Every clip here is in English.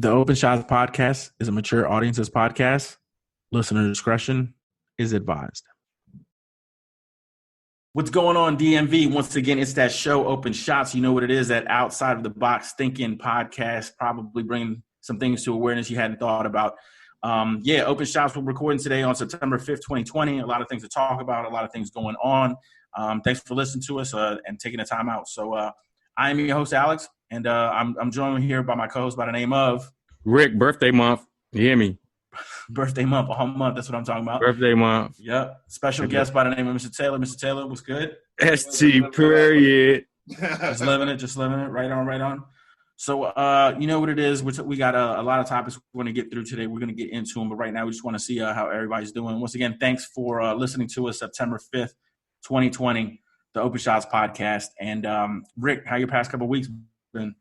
The Open Shots podcast is a mature audience's podcast. Listener discretion is advised. What's going on, DMV? Once again, it's that show, Open Shots. You know what it is, that outside of the box thinking podcast, probably bringing some things to awareness you hadn't thought about. Open Shots, we're recording today on September 5th, 2020. A lot of things to talk about, a lot of things going on. Thanks for listening to us and taking the time out. So I am your host, Alex, and I'm joined here by my co-host by the name of Rick. Birthday month. You hear me? Birthday month, all month. That's what I'm talking about. Birthday month. Yep. Special guest by the name of Mr. Taylor. Mr. Taylor, what's good? ST period. Just living it. Right on. So, you know what it is. We got a lot of topics we're going to get through today. We're going to get into them, but right now we just want to see how everybody's doing. Once again, thanks for listening to us September 5th, 2020, the Open Shots podcast. And Rick, how your past couple of weeks been?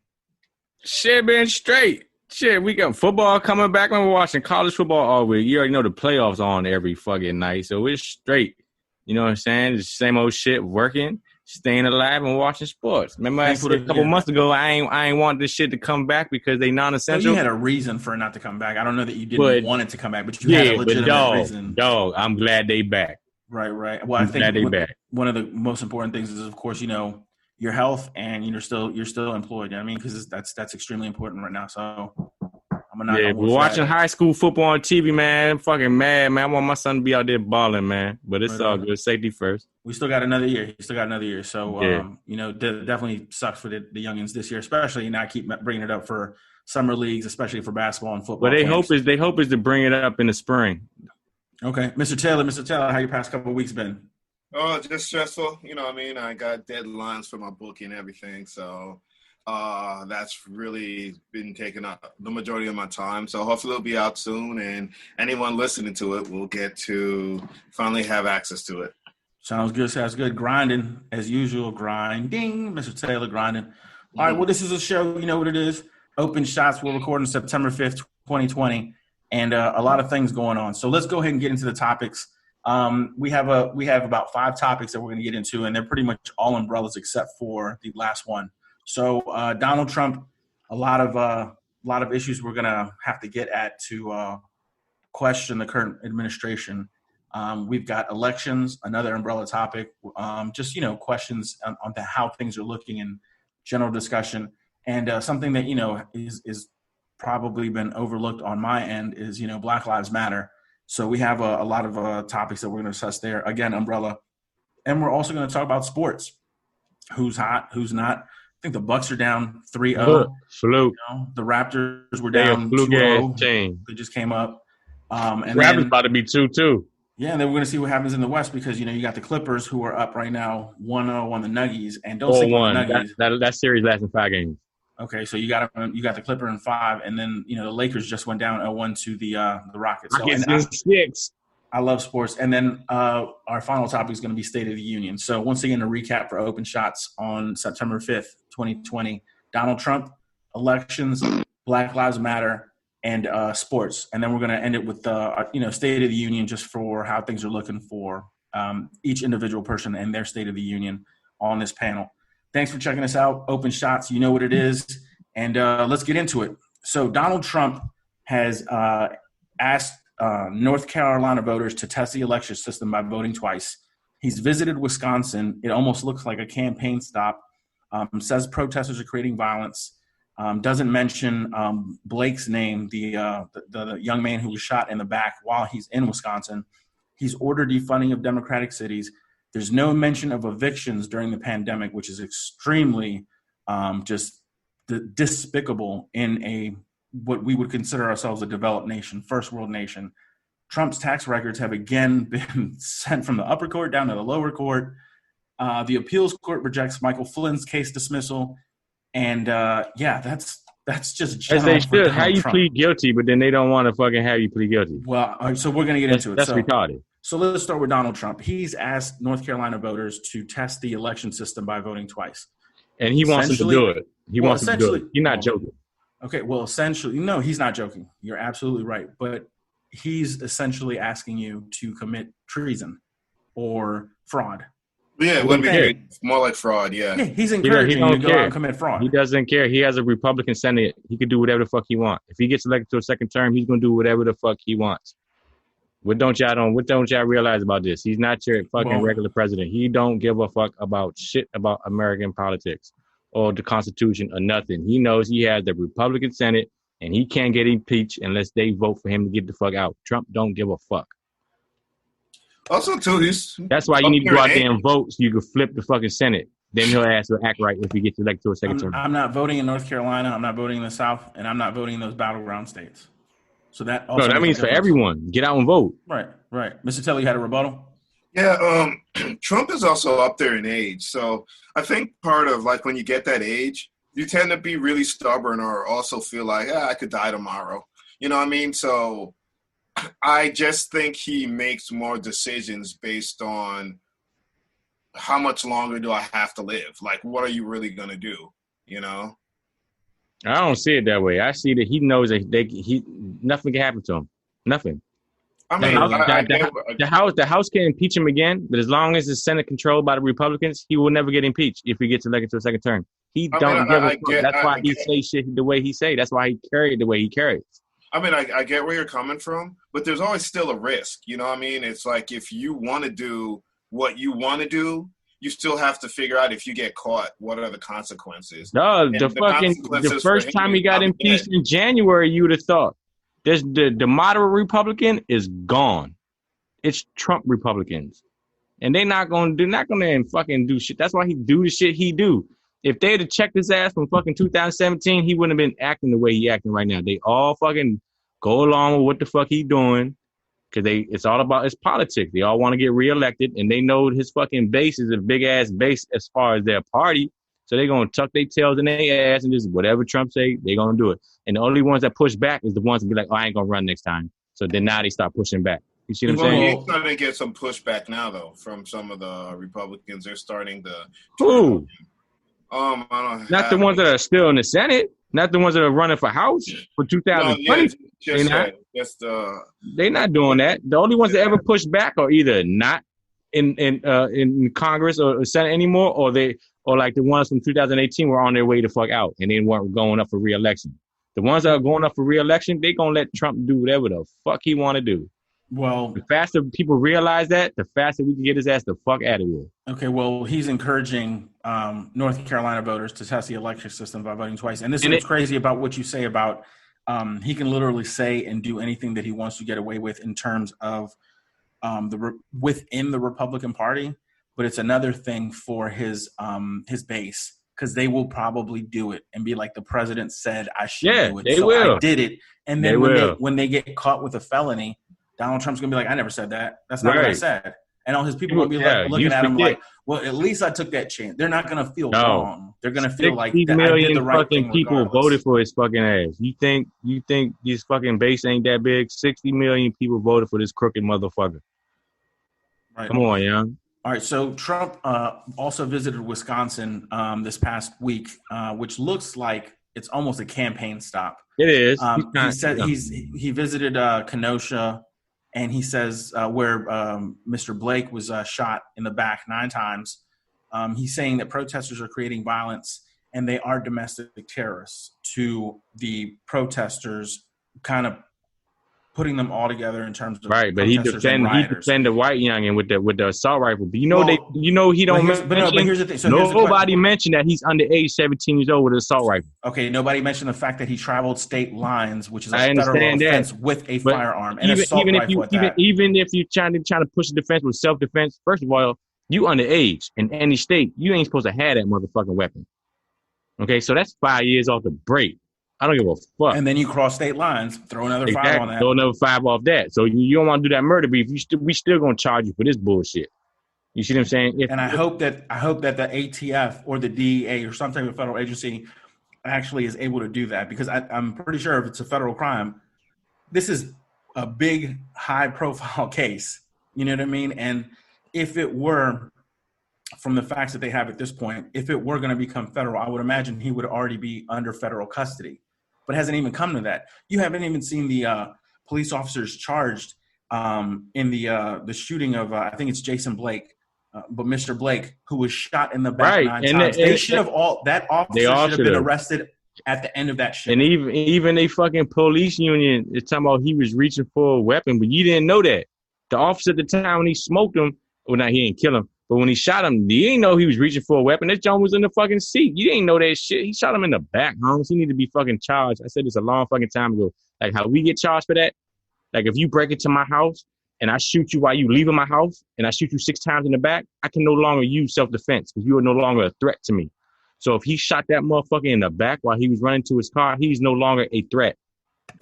Shit been straight. Shit, we got football coming back. We're watching college football all week. You already know the playoffs on every fucking night, so it's straight. You know what I'm saying? It's the same old shit, working, staying alive, and watching sports. Remember I said a couple months ago, I ain't want this shit to come back because they non-essential. So you had a reason for it not to come back. I don't know that you didn't want it to come back, but you had a legitimate reason. Dog, I'm glad they back. Right. Well, I think one of the most important things is, of course, you know, your health, and you're still employed. You know what I mean? Because that's extremely important right now. So I'm gonna. Yeah, we're watching high school football on TV, man. I'm fucking mad, man. I want my son to be out there balling, man. But it's all good. Safety first. We still got another year. So definitely sucks for the youngins this year, especially. And I keep bringing it up for summer leagues, especially for basketball and football. But they hope is to bring it up in the spring. Okay, Mr. Taylor, how your past couple of weeks been? Oh, just stressful. You know what I mean? I got deadlines for my book and everything. So that's really been taking up the majority of my time. So hopefully it'll be out soon. And anyone listening to it will get to finally have access to it. Sounds good. Grinding, as usual. Grinding. Mr. Taylor, grinding. All right, well, this is a show. You know what it is. Open Shots. We're recording September 5th, 2020. And a lot of things going on. So let's go ahead and get into the topics. We have about 5 topics that we're going to get into, and they're pretty much all umbrellas except for the last one. So Donald Trump, a lot of issues we're going to have to get at to question the current administration. We've got elections, another umbrella topic. Questions on how things are looking in general discussion, and something that is probably been overlooked on my end is Black Lives Matter. So we have a lot of topics that we're going to discuss there. Again, umbrella. And we're also going to talk about sports. Who's hot, who's not. I think the Bucks are down 3-0. Salute. The Raptors were down 2-0. They just came up. And Raptors about to be 2-2. Yeah, and then we're going to see what happens in the West because, you got the Clippers who are up right now 1-0 on the Nuggies. And don't sleep on the Nuggies. That series lasting 5 games. Okay, so you got the Clipper in 5, and then the Lakers just went down 0-1 to the Rockets. Rockets 6. I love sports, and then our final topic is going to be State of the Union. So once again, a recap for Open Shots on September 5th, 2020: Donald Trump, elections, Black Lives Matter, and sports. And then we're going to end it with State of the Union, just for how things are looking for each individual person and their State of the Union on this panel. Thanks for checking us out. Open Shots, you know what it is. And let's get into it. So Donald Trump has asked North Carolina voters to test the election system by voting twice. He's visited Wisconsin. It almost looks like a campaign stop. Says protesters are creating violence. Doesn't mention Blake's name, the young man who was shot in the back while he's in Wisconsin. He's ordered defunding of Democratic cities. There's no mention of evictions during the pandemic, which is extremely just despicable in what we would consider ourselves a developed nation, first world nation. Trump's tax records have again been sent from the upper court down to the lower court. The appeals court rejects Michael Flynn's case dismissal. And that's just as they should. How you plead guilty, but then they don't want to fucking have you plead guilty. Well, so we're going to get into it. That's retarded. So let's start with Donald Trump. He's asked North Carolina voters to test the election system by voting twice. And he wants them to do it. He wants them to do it. You're not joking. Okay, well, essentially, no, he's not joking. You're absolutely right. But he's essentially asking you to commit treason or fraud Yeah, it He wouldn't don't be care. great. More like fraud. Yeah, Yeah. he's He encouraging you to don't go out care. and commit fraud. He doesn't care. He has a Republican Senate. He could do whatever the fuck he wants. If he gets elected to a second term, he's gonna do whatever the fuck he wants. What don't y'all realize about this? He's not your fucking Well- regular president. He don't give a fuck about shit about American politics or the Constitution or nothing. He knows he has the Republican Senate and he can't get impeached unless they vote for him to get the fuck out. Trump don't give a fuck. Also, too, That's why you need to go out there and vote so you can flip the fucking Senate. Then he'll ask to act right if he gets elected to a second term. I'm not voting in North Carolina. I'm not voting in the South, and I'm not voting in those battleground states. So that also No, that makes means a for difference. everyone. Get out and vote. Right. Mr. Taylor, you had a rebuttal? Yeah, Trump is also up there in age. So I think part of like when you get that age, you tend to be really stubborn or also feel like, I could die tomorrow. You know what I mean? So I just think he makes more decisions based on how much longer do I have to live? Like, what are you really going to do? You know? I don't see it that way. I see that he knows that nothing can happen to him. Nothing. I mean, The House can impeach him again, but as long as the Senate controlled by the Republicans, he will never get impeached if he gets elected to a second term. He don't give a fuck. That's why he say shit the way he say. That's why he carried the way he carries. I mean, I get where you're coming from, but there's always still a risk. You know what I mean? It's like if you want to do what you want to do, you still have to figure out if you get caught, what are the consequences? No, the first time he got impeached in January, you would have thought the moderate Republican is gone. It's Trump Republicans, and they're not gonna fucking do shit. That's why he do the shit he do. If they had to check his ass from fucking 2017, he wouldn't have been acting the way he acting right now. They all fucking go along with what the fuck he doing. Cause it's all about his politics. They all want to get reelected, and they know his fucking base is a big ass base as far as their party. So they're gonna tuck their tails in their ass and just whatever Trump say, they're gonna do it. And the only ones that push back is the ones that be like, I ain't gonna run next time. So then now they start pushing back. You see what I'm saying? He's starting to get some pushback now, though, from some of the Republicans. They're starting to. Who? I don't. Not the ones that are still in the Senate. Not the ones that are running for House for 2020. They're not doing that. The only ones that ever push back are either not in Congress or Senate anymore, or like the ones from 2018 were on their way to fuck out and they weren't going up for re-election. The ones that are going up for re-election, they gonna let Trump do whatever the fuck he want to do. Well, the faster people realize that, the faster we can get his ass the fuck out of here. Okay, well, he's encouraging North Carolina voters to test the election system by voting twice. And this is what's crazy about what you say about he can literally say and do anything that he wants to get away with in terms of within the Republican Party. But it's another thing for his base, because they will probably do it and be like, the president said I should do it. They will. I did it. And then when they get caught with a felony, Donald Trump's going to be like, I never said that. That's not what I said. And all his people will be like looking at him like, well, at least I took that chance. They're not going to feel wrong. They're going to feel like that I did the right thing. 60 million fucking people voted for his fucking ass. You think his fucking base ain't that big? 60 million people voted for this crooked motherfucker. Right. Come on, young. All right. So Trump also visited Wisconsin this past week, which looks like it's almost a campaign stop. It is. He said he visited Kenosha. And he says where Mr. Blake was shot in the back 9 times. He's saying that protesters are creating violence and they are domestic terrorists to the protesters, kind of putting them all together in terms of right. But he defend the white youngin with the assault rifle. But he don't. But here's the thing. So nobody mentioned that he's under age 17 years old with an assault rifle. Okay, nobody mentioned the fact that he traveled state lines, which is a federal offense, with a firearm and assault rifle. Even if you're trying to push the defense with self-defense, first of all, you underage in any state. You ain't supposed to have that motherfucking weapon. Okay, so that's 5 years off the break. I don't give a fuck. And then you cross state lines, throw another 5 on that. Throw another 5 off that. So you don't want to do that murder beef. We still gonna charge you for this bullshit. You see what I'm saying? I hope that the ATF or the DEA or some type of federal agency actually is able to do that, because I'm pretty sure if it's a federal crime, this is a big, high-profile case. You know what I mean? And if it were, from the facts that they have at this point, if it were going to become federal, I would imagine he would already be under federal custody. But it hasn't even come to that. You haven't even seen the police officers charged in the shooting of I think it's Jason Blake but Mr. Blake, who was shot in the back Right. 9 And times. They should have that They officer all should have been should've. arrested at the end of that shit. And even they fucking police union is talking about he was reaching for a weapon, but you didn't know that. The officer at the time when he smoked him, well, not he didn't kill him, but when he shot him, he didn't know he was reaching for a weapon. That John was in the fucking seat. You didn't know that shit. He shot him in the back, Holmes. He need to be fucking charged. I said this a long fucking time ago. Like how we get charged for that. Like if you break into my house and I shoot you while you leaving my house and I shoot you 6 times in the back, I can no longer use self-defense because you are no longer a threat to me. So if he shot that motherfucker in the back while he was running to his car, he's no longer a threat.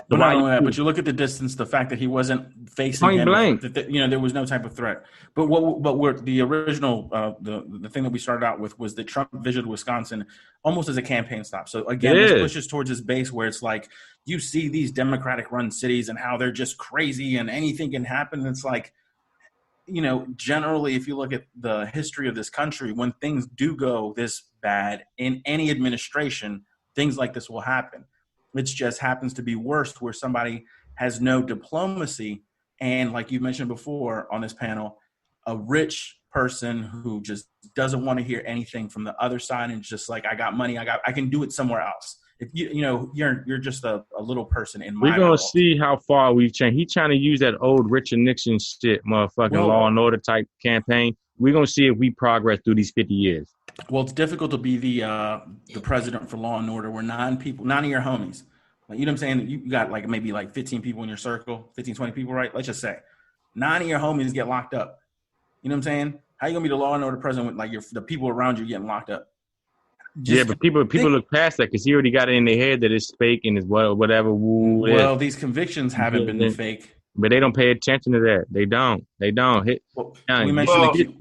But not only that, but you look at the distance, the fact that he wasn't facing Point him, blank. there was no type of threat. But the original, the thing that we started out with was that Trump visited Wisconsin almost as a campaign stop. So again, this pushes towards his base where it's like you see these Democratic-run cities and how they're just crazy and anything can happen. And it's like, generally, if you look at the history of this country, when things do go this bad in any administration, things like this will happen. It just happens to be worse where somebody has no diplomacy. And like you mentioned before on this panel, a rich person who just doesn't want to hear anything from the other side and just like, I got money, I can do it somewhere else. If you're just a little person in my We're gonna world. see how far we've changed. He trying to use that old Richard Nixon shit, motherfucking law and order type campaign. We're gonna see if we progress through these 50 years. Well, it's difficult to be the president for law and order where 9 of your homies, like, you know what I'm saying? You got like maybe like 15 people in your circle, 15, 20 people, right? Let's just say 9 of your homies get locked up. You know what I'm saying? How you gonna be the law and order president with like the people around you getting locked up? But people look past that because he already got it in their head that it's fake and it's whatever. Well, these convictions haven't been fake. But they don't pay attention to that. They don't.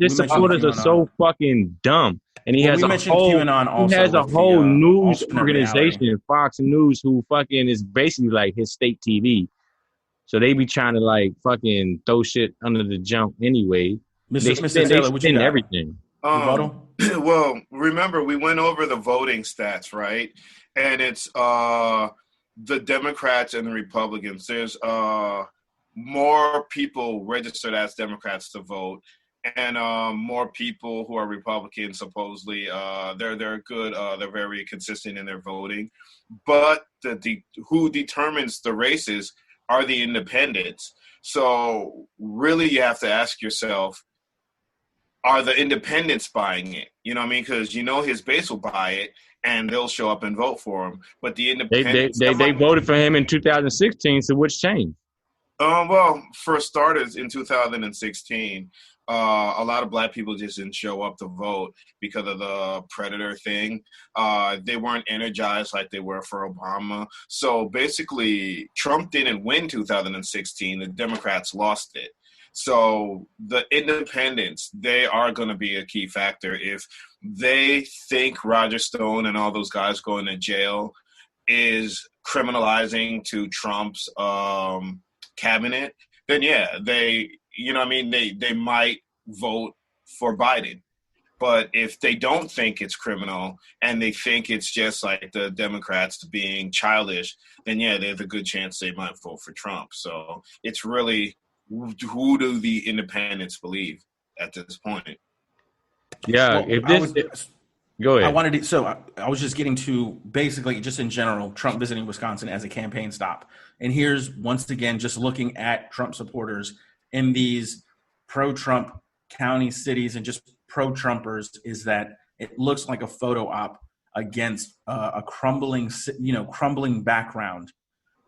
His supporters are so fucking dumb. And he has a whole news organization, Fox News, who fucking is basically like his state TV. So they be trying to like fucking throw shit under the junk anyway. Mr. Taylor, what you got? Everything. Well, remember we went over the voting stats, right? And it's the Democrats and the Republicans. There's more people registered as Democrats to vote, and more people who are Republicans. Supposedly, they're good. They're very consistent in their voting, but who determines the races are the independents. So really, you have to ask yourself: are the independents buying it? You know what I mean? Because his base will buy it, and they'll show up and vote for him. But the independents, they voted for him in 2016. So what's changed? Well, for starters, in 2016, a lot of black people just didn't show up to vote because of the predator thing. They weren't energized like they were for Obama. So basically, Trump didn't win 2016. The Democrats lost it. So the independents, they are going to be a key factor. If they think Roger Stone and all those guys going to jail is criminalizing to Trump's cabinet, then yeah, they might vote for Biden. But if they don't think it's criminal and they think it's just like the Democrats being childish, then yeah, there's a good chance they might vote for Trump. So it's really, who do the independents believe at this point? Yeah, go ahead. I was just getting to basically just in general, Trump visiting Wisconsin as a campaign stop. And here's once again, just looking at Trump supporters in these pro-Trump county cities and just pro-Trumpers, is that it looks like a photo op against a crumbling background.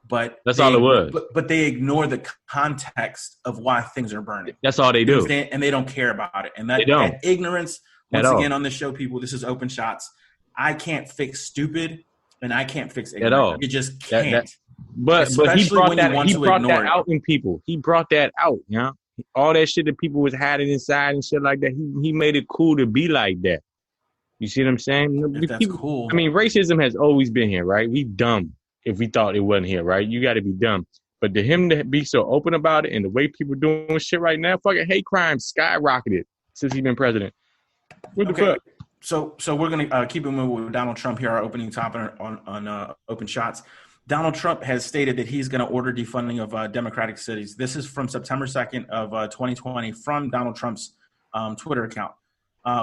But that's all it was. But they ignore the context of why things are burning. That's all they do. And they don't care about it. And that ignorance, once again on this show, people, this is Open Shots. I can't fix stupid and I can't fix ignorance. At all. You just can't. But he brought that out in people. He brought that out, all that shit that people was hiding inside and shit like that. He made it cool to be like that. You see what I'm saying? That's cool. I mean, racism has always been here, right? We dumb if we thought it wasn't here, right? You got to be dumb. But to him to be so open about it and the way people doing shit right now, fucking hate crime skyrocketed since he's been president. What the fuck? So we're going to keep it moving with Donald Trump here, our opening topic on Open Shots. Donald Trump has stated that he's going to order defunding of Democratic cities. This is from September 2nd of 2020 from Donald Trump's Twitter account.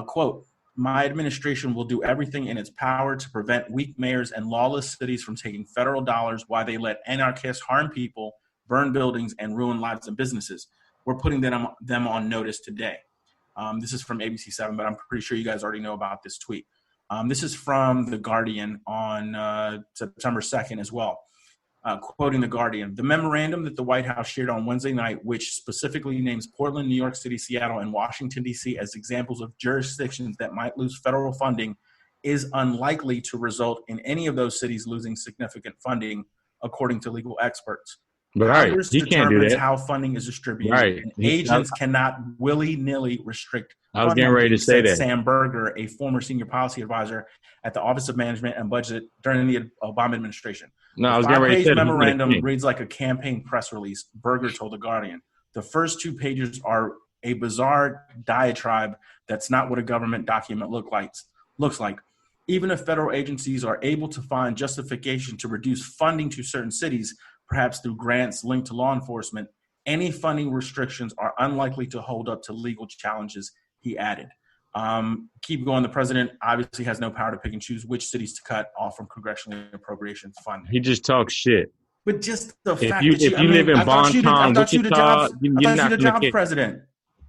Quote, "My administration will do everything in its power to prevent weak mayors and lawless cities from taking federal dollars while they let anarchists harm people, burn buildings, and ruin lives and businesses. We're putting them on notice today." This is from ABC7, but I'm pretty sure you guys already know about this tweet. This is from The Guardian on September 2nd as well. Quoting The Guardian, "The memorandum that the White House shared on Wednesday night, which specifically names Portland, New York City, Seattle, and Washington, D.C. as examples of jurisdictions that might lose federal funding, is unlikely to result in any of those cities losing significant funding, according to legal experts. Right. Congress He can't do determines that. how funding is distributed, Right. and agents cannot willy-nilly restrict I was funding," getting ready to say said that. Sam Berger, a former senior policy advisor at the Office of Management and Budget during the Obama administration. No, The I was getting ready to five-page say that. memorandum reads like a campaign press release, Berger told The Guardian. "The first 2 pages are a bizarre diatribe that's not what a government document looks like. Even if federal agencies are able to find justification to reduce funding to certain cities, perhaps through grants linked to law enforcement, any funding restrictions are unlikely to hold up to legal challenges," he added. Keep going. The president obviously has no power to pick and choose which cities to cut off from congressional appropriations funding. He just talks shit. But just the If fact you that you, if you live in I thought you Bonton, the jobs, Wichita, you're I thought not you the gonna jobs care. president.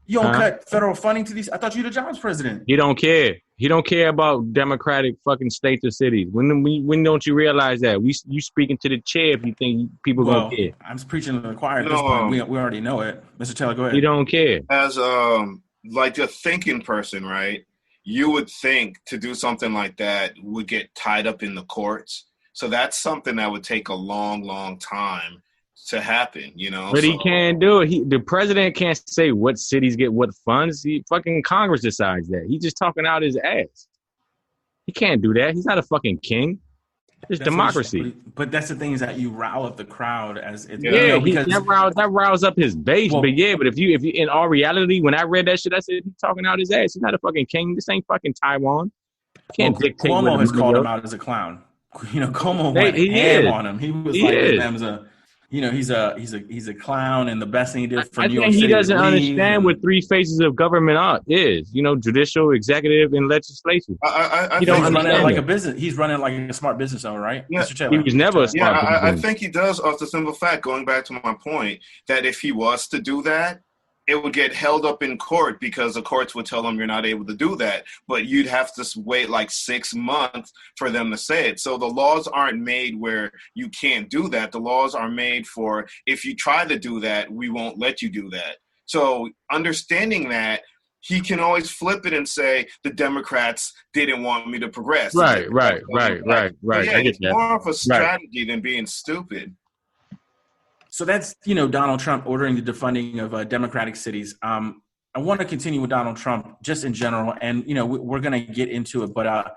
You don't Huh? cut federal funding to these. I thought you the jobs president. He don't care. He don't care about democratic fucking states or cities. When don't you realize that? You speaking to the chair if you think people Well, gonna care. I'm just preaching to the choir at No, this point. We already know it. Mr. Taylor, go He ahead. don't care. As like a thinking person, right? You would think to do something like that would get tied up in the courts. So that's something that would take a long, long time to happen, you know. But he So- can't do it. The president can't say what cities get what funds. Fucking Congress decides that. He's just talking out his ass. He can't do that. He's not a fucking king. It's That's what democracy. But that's the thing is that you rile up the crowd as it, Yeah, you know, Yeah, because that riles up his base. Well- but yeah, but if you in all reality, when I read that shit, I said he's talking out his ass. He's not a fucking king. This ain't fucking Taiwan. Can't dictate where Cuomo the has money called goes. him out as a clown. You know, Cuomo Hey, went he ham is. on him. He was He like, is. "Them's a, you know, he's a clown, and the best thing he did for I New York think he City doesn't was leave." understand what 3 phases of government is. You know, judicial, executive, and legislative. I You He's don't think, running understand like that. a business. He's running like a smart business owner, right? Yeah. Mr. Taylor. He was never a yeah, smart I businessman. think he does off the simple fact, going back to my point, that if he was to do that, it would get held up in court because the courts would tell him you're not able to do that. But you'd have to wait like 6 months for them to say it. So the laws aren't made where you can't do that. The laws are made for if you try to do that, we won't let you do that. So understanding that, he can always flip it and say the Democrats didn't want me to progress. Right. But yeah, I get it's that. more of a strategy than being stupid. So that's, you know, Donald Trump ordering the defunding of Democratic cities. I want to continue with Donald Trump just in general, and, you know, we're going to get into it, but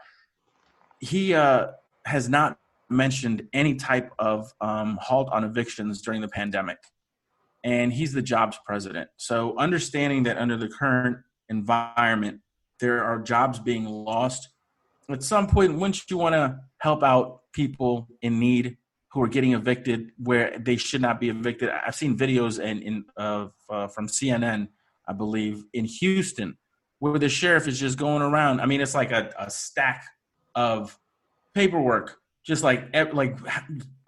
he has not mentioned any type of halt on evictions during the pandemic, and he's the jobs president. So understanding that under the current environment, there are jobs being lost, at some point, wouldn't you want to help out people in need who are getting evicted where they should not be evicted? I've seen videos from CNN, I believe, in Houston, where the sheriff is just going around. I mean, it's like a stack of paperwork, just like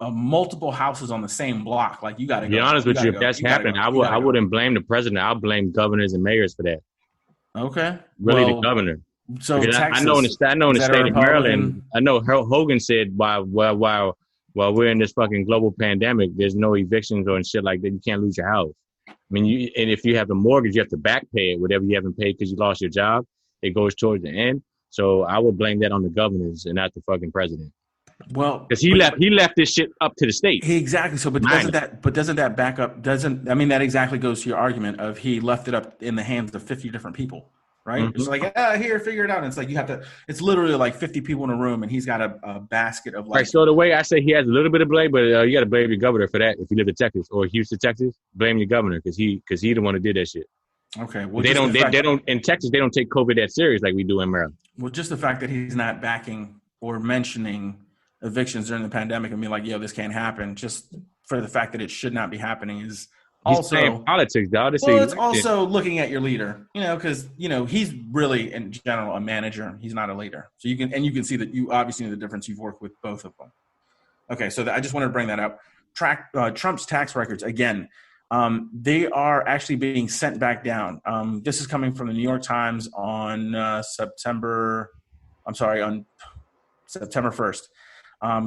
multiple houses on the same block. Like, you got to To be honest with you, if that's happening, I wouldn't blame the president. I'll blame governors and mayors for that. Okay. Really, Well, the governor. So Because Texas, I know in the is that state a of Maryland, Republican? I know Hogan said while we're in this fucking global pandemic, there's no evictions or shit like that. You can't lose your house. I mean, and if you have a mortgage, you have to back pay it, whatever you haven't paid because you lost your job. It goes towards the end. So I would blame that on the governors and not the fucking president. Well, Because he left this shit up to the state. Exactly. So, but Minor. doesn't that back up? I mean, that exactly goes to your argument of he left it up in the hands of 50 different people, right? Mhm. It's like, here, figure it out. And it's like, you have to. It's literally like 50 people in a room, and he's got a basket of like. Right. So the way I say he has a little bit of blame, but you got to blame your governor for that. If you live in Texas or Houston, Texas, blame your governor because he the one who did that shit. Okay. Well, They just don't. the fact- They don't. In Texas, they don't take COVID that serious like we do in Maryland. Well, just the fact that he's not backing or mentioning evictions during the pandemic and being like, yo, this can't happen, just for the fact that it should not be happening is He's playing Also, politics, dog. This well, it's election. also looking at your leader, because he's really in general a manager. He's not a leader. So you can see that you obviously know the difference. You've worked with both of them. Okay, so I just wanted to bring that up. Trump's tax records again. They are actually being sent back down. This is coming from the New York Times on September 1st.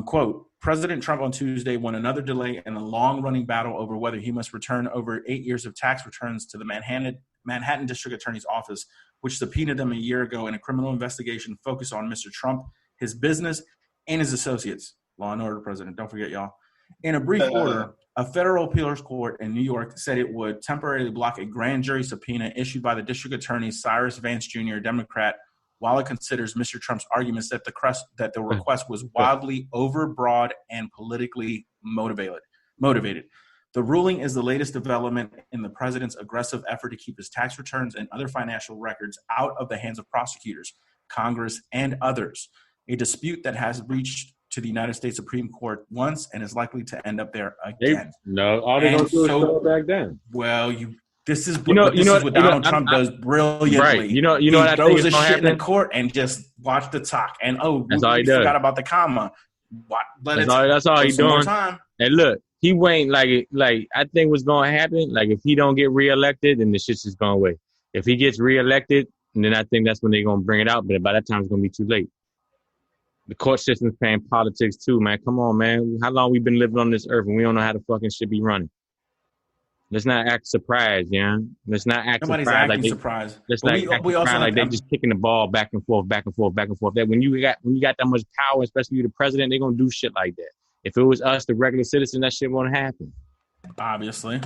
Quote, President Trump on Tuesday won another delay in a long-running battle over whether he must return over 8 years of tax returns to the Manhattan District Attorney's Office, which subpoenaed them a year ago in a criminal investigation focused on Mr. Trump, his business, and his associates. Law and order, President. Don't forget, y'all. In a brief order, a federal appeals court in New York said it would temporarily block a grand jury subpoena issued by the district attorney Cyrus Vance Jr., a Democrat, while it considers Mr. Trump's arguments that the request was wildly overbroad and politically motivated. The ruling is the latest development in the president's aggressive effort to keep his tax returns and other financial records out of the hands of prosecutors, Congress, and others, a dispute that has reached to the United States Supreme Court once and is likely to end up there again. All they're going to do is throw it back down. Well, this is what Donald Trump does brilliantly. Right. He what throws his shit in the court and just watch the talk. And that's all he does. Forgot about the comma. That's all he's doing. And look, he ain't like I think what's going to happen. Like if he don't get reelected, then the shit's just going away. If he gets reelected, then I think that's when they're going to bring it out. But by that time, it's going to be too late. The court system's playing politics too, man. Come on, man. How long we been living on this earth and we don't know how the fucking shit be running? Let's not act surprised, yeah. Let's not act Nobody's surprised. Acting surprised. Let's not act surprised like they're just kicking the ball back and forth. That when you got that much power, especially you the president, they're gonna do shit like that. If it was us, the regular citizen, that shit won't happen. Obviously,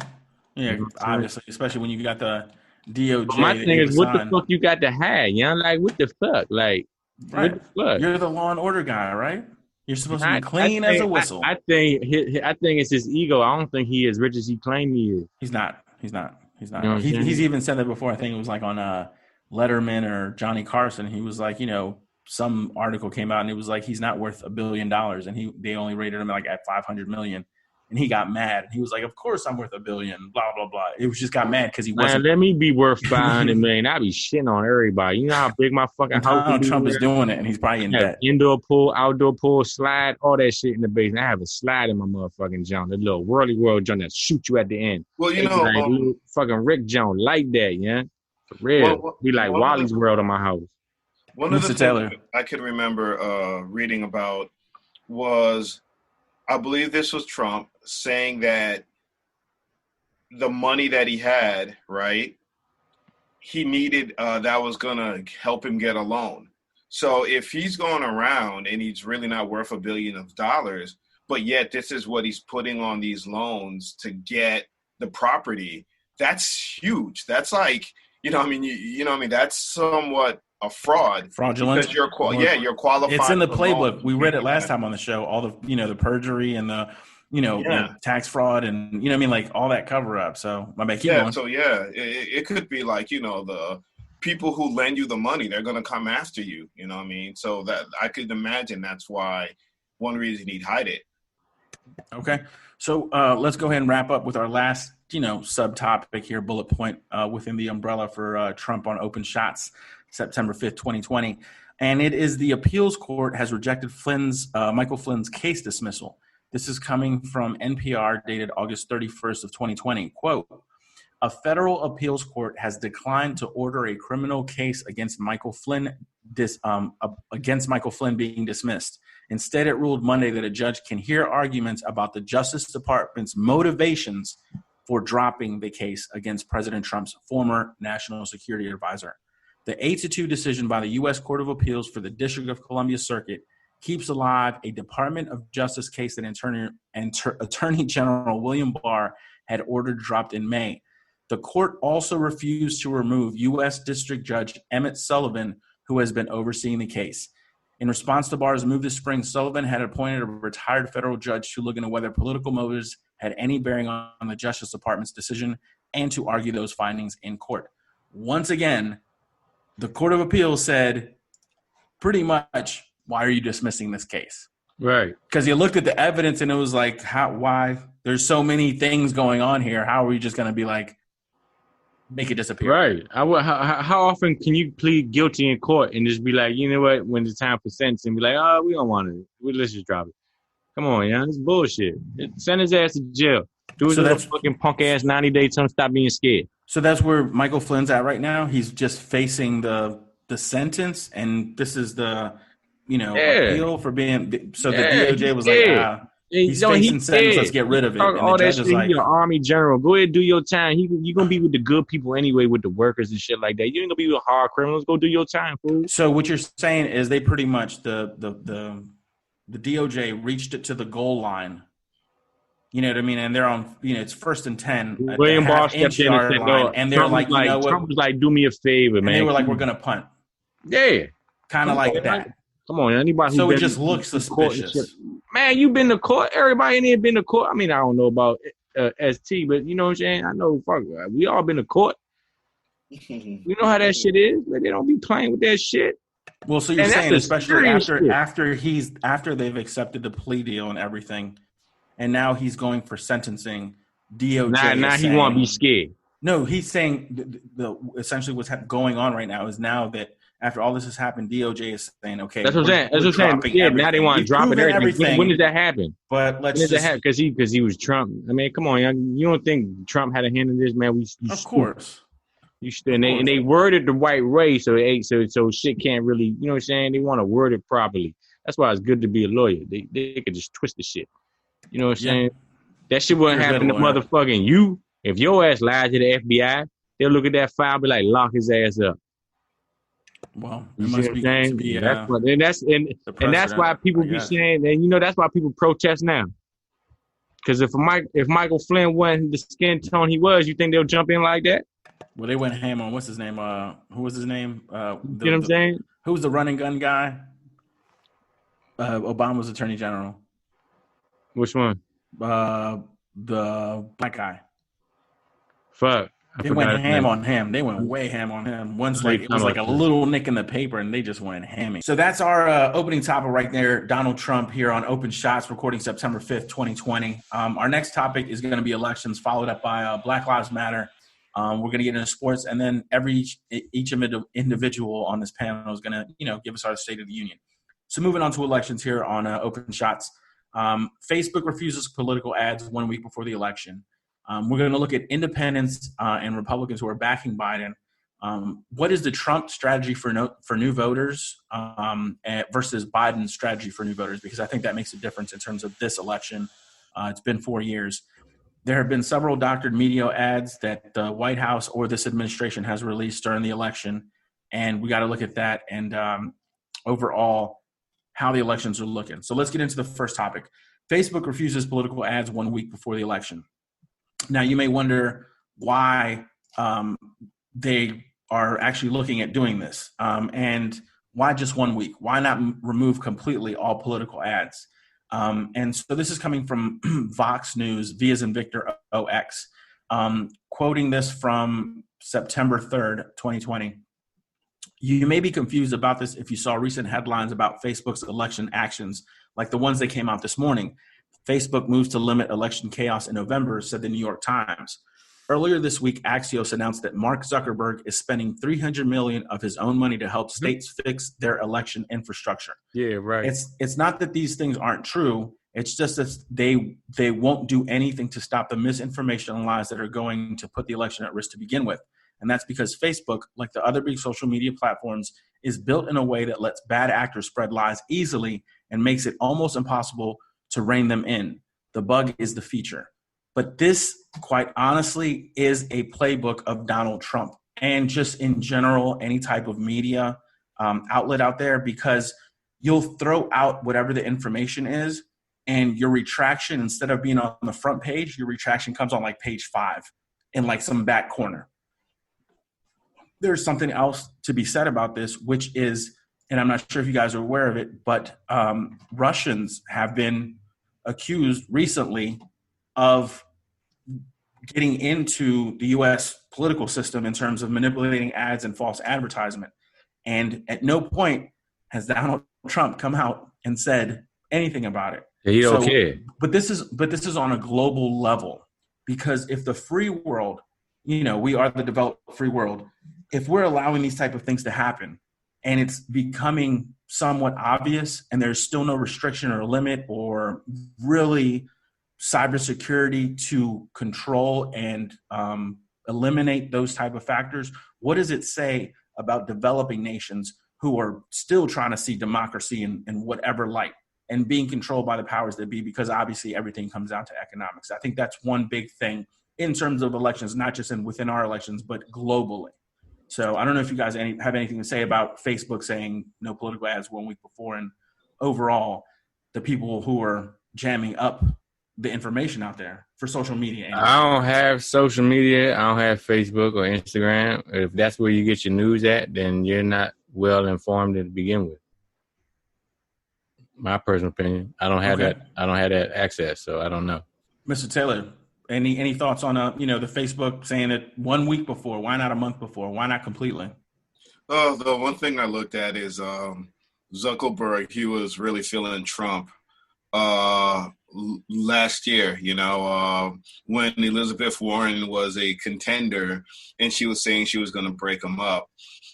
yeah, obviously, especially when you got the DOJ. But my thing is, what the fuck you got to hide, yeah? Like, what the fuck, like. Right. You're the law and order guy, right? You're supposed to be clean as a whistle. I think it's his ego. I don't think he as rich as he claimed he is. He's not. You know he's even said that before. I think it was like on Letterman or Johnny Carson. He was like, some article came out and it was like he's not worth $1 billion, and they only rated him like at 500 million. And he got mad. He was like, "Of course I'm worth $1 billion." Blah blah blah. It was just got mad because he wasn't. Man, let me be worth 500 million. I be shitting on everybody. You know how big my fucking house is. Trump is doing it, and he's probably in debt. Indoor pool, outdoor pool, slide, all that shit in the basement. I have a slide in my motherfucking junk. The little whirly world junk that shoot you at the end. Well, fucking Rick Jones like that, yeah. For real, be like Wally's World on my house. One of the things I could remember reading about was, I believe this was Trump saying that the money that he had, right, he needed that was going to help him get a loan. So if he's going around and he's really not worth $1 billion, but yet this is what he's putting on these loans to get the property, that's huge. That's like, that's somewhat a fraudulent, because you're qualified. It's in the playbook. We read it last time on the show. All the the perjury and the the tax fraud and like all that cover up. So my bad. Keep going. So it could be like the people who lend you the money, they're gonna come after you. You know what I mean? So that I could imagine that's why one reason he'd hide it. Okay, so let's go ahead and wrap up with our last subtopic here, bullet point within the umbrella for Trump on open shots. September 5th, 2020. And it is the appeals court has rejected Michael Flynn's case dismissal. This is coming from NPR dated August 31st of 2020. Quote, a federal appeals court has declined to order a criminal case against Michael Flynn being dismissed. Instead, it ruled Monday that a judge can hear arguments about the Justice Department's motivations for dropping the case against President Trump's former national security advisor. The 8-2 decision by the U.S. Court of Appeals for the District of Columbia Circuit keeps alive a Department of Justice case that Attorney General William Barr had ordered dropped in May. The court also refused to remove U.S. District Judge Emmett Sullivan, who has been overseeing the case. In response to Barr's move this spring, Sullivan had appointed a retired federal judge to look into whether political motives had any bearing on the Justice Department's decision and to argue those findings in court. Once again, the Court of Appeals said, pretty much, why are you dismissing this case? Right. Because you looked at the evidence and it was like, why? There's so many things going on here. How are we just going to be like, make it disappear? Right. How often can you plead guilty in court and just be like, you know what, when it's time for sentencing, be like, oh, we don't want it. Let's just drop it. Come on, yeah, it's bullshit. Send his ass to jail. Do his So little that's- fucking punk ass 90-day time. Stop being scared. So that's where Michael Flynn's at right now. He's just facing the sentence, and this is the, Yeah. appeal for being. So the Yeah, DOJ was he's like, scared. he's No, facing he's sentence. scared. Let's get rid of it. Talk And all the that judge shit. is like, You're an army general. Go ahead, do your time. You're gonna be with the good people anyway, with the workers and shit like that. You ain't gonna be with hard criminals. Go do your time, fool. so what you're saying is they pretty much the DOJ reached it to the goal line. You know what I mean? And they're on, it's 1st and 10 at William the Barr half-inch stepped in and yard said, line, no, and they're Trump like, was you know what? Trump was like, do me a favor, And man. they were like, we're gonna punt, Yeah. kind of Come like on, that. Come on, anybody. So who it been just looks to court and suspicious. shit. Man, you been to court. Everybody in here been to court. I mean, I don't know about ST, but you know what I'm saying. I know. Fuck, we all been to court. We know how that shit is. But they don't be playing with that shit. Well, so you're And that's saying, a especially serious after they've accepted the plea deal and everything, and now he's going for sentencing. DOJ. Now is he saying, want to be scared. No, he's saying essentially what's going on right now is now that after all this has happened, DOJ is saying, okay, That's what I'm saying. That's what I'm saying. Yeah, now they want to drop it. Everything. When did that happen? But let's When did that just, happen? Because he was Trump. I mean, come on, you don't think Trump had a hand in this, man? of course. You should, and they worded the right way, so shit can't really, you know what I'm saying? They want to word it properly. That's why it's good to be a lawyer. They could just twist the shit. You know what I'm saying? That shit wouldn't You're a happen to good lawyer. motherfucking you. If your ass lied to the FBI, they'll look at that file, be like, lock his ass up. Well, You it see must what be, I'm saying? to be That's what, the and that's why precedent, people I be guess. saying, and that's why people protest now. Because if Michael Flynn wasn't the skin tone he was, you think they'll jump in like that? Well, they went ham on what's his name? Who was his name? You know what I'm saying? Who was the running gun guy? Obama's attorney general. Which one? The black guy. Fuck. They went ham on him. They went way ham on him. Once it was like a little nick in the paper, and they just went hammy. So that's our opening topic right there. Donald Trump here on Open Shots, recording September 5th, 2020. Our next topic is going to be elections, followed up by Black Lives Matter. We're going to get into sports, and then each individual on this panel is going to, give us our State of the Union. So moving on to elections here on Open Shots. Facebook refuses political ads 1 week before the election. We're going to look at independents and Republicans who are backing Biden. What is the Trump strategy for new voters versus Biden's strategy for new voters? Because I think that makes a difference in terms of this election. It's been 4 years. There have been several doctored media ads that the White House or this administration has released during the election, and we got to look at that and overall how the elections are looking. So let's get into the first topic. Facebook refuses political ads 1 week before the election. Now, you may wonder why they are actually looking at doing this, and why just 1 week? Why not remove completely all political ads? And so this is coming from Vox News, V as in Victor OX, quoting this from September 3rd, 2020. You may be confused about this if you saw recent headlines about Facebook's election actions, like the ones that came out this morning. Facebook moves to limit election chaos in November, said the New York Times. Earlier this week, Axios announced that Mark Zuckerberg is spending $300 million of his own money to help states fix their election infrastructure. Yeah, right. It's not that these things aren't true. It's just that they won't do anything to stop the misinformation and lies that are going to put the election at risk to begin with. And that's because Facebook, like the other big social media platforms, is built in a way that lets bad actors spread lies easily and makes it almost impossible to rein them in. The bug is the feature. But this, quite honestly, is a playbook of Donald Trump and just in general, any type of media outlet out there, because you'll throw out whatever the information is and your retraction, instead of being on the front page, your retraction comes on like page 5 in like some back corner. There's something else to be said about this, which is, and I'm not sure if you guys are aware of it, but Russians have been accused recently of getting into the U.S. political system in terms of manipulating ads and false advertisement. And at no point has Donald Trump come out and said, anything about it. Yeah, he don't So, care. but this is on a global level, because if the free world, we are the developed free world, if we're allowing these type of things to happen and it's becoming somewhat obvious and there's still no restriction or limit or really cybersecurity to control and eliminate those type of factors, what does it say about developing nations who are still trying to see democracy in whatever light and being controlled by the powers that be? Because obviously everything comes down to economics. I think that's one big thing in terms of elections, not just within our elections, but globally. So I don't know if you guys have anything to say about Facebook saying no political ads 1 week before, and overall the people who are jamming up the information out there for social media. Anyway. I don't have social media. I don't have Facebook or Instagram. If that's where you get your news at, then you're not well informed to begin with. My personal opinion. I don't have that. I don't have that access, so I don't know. Mr. Taylor, any thoughts on the Facebook saying it 1 week before? Why not a month before? Why not completely? The one thing I looked at is Zuckerberg. He was really feeling Trump last year, when Elizabeth Warren was a contender and she was saying she was going to break him up.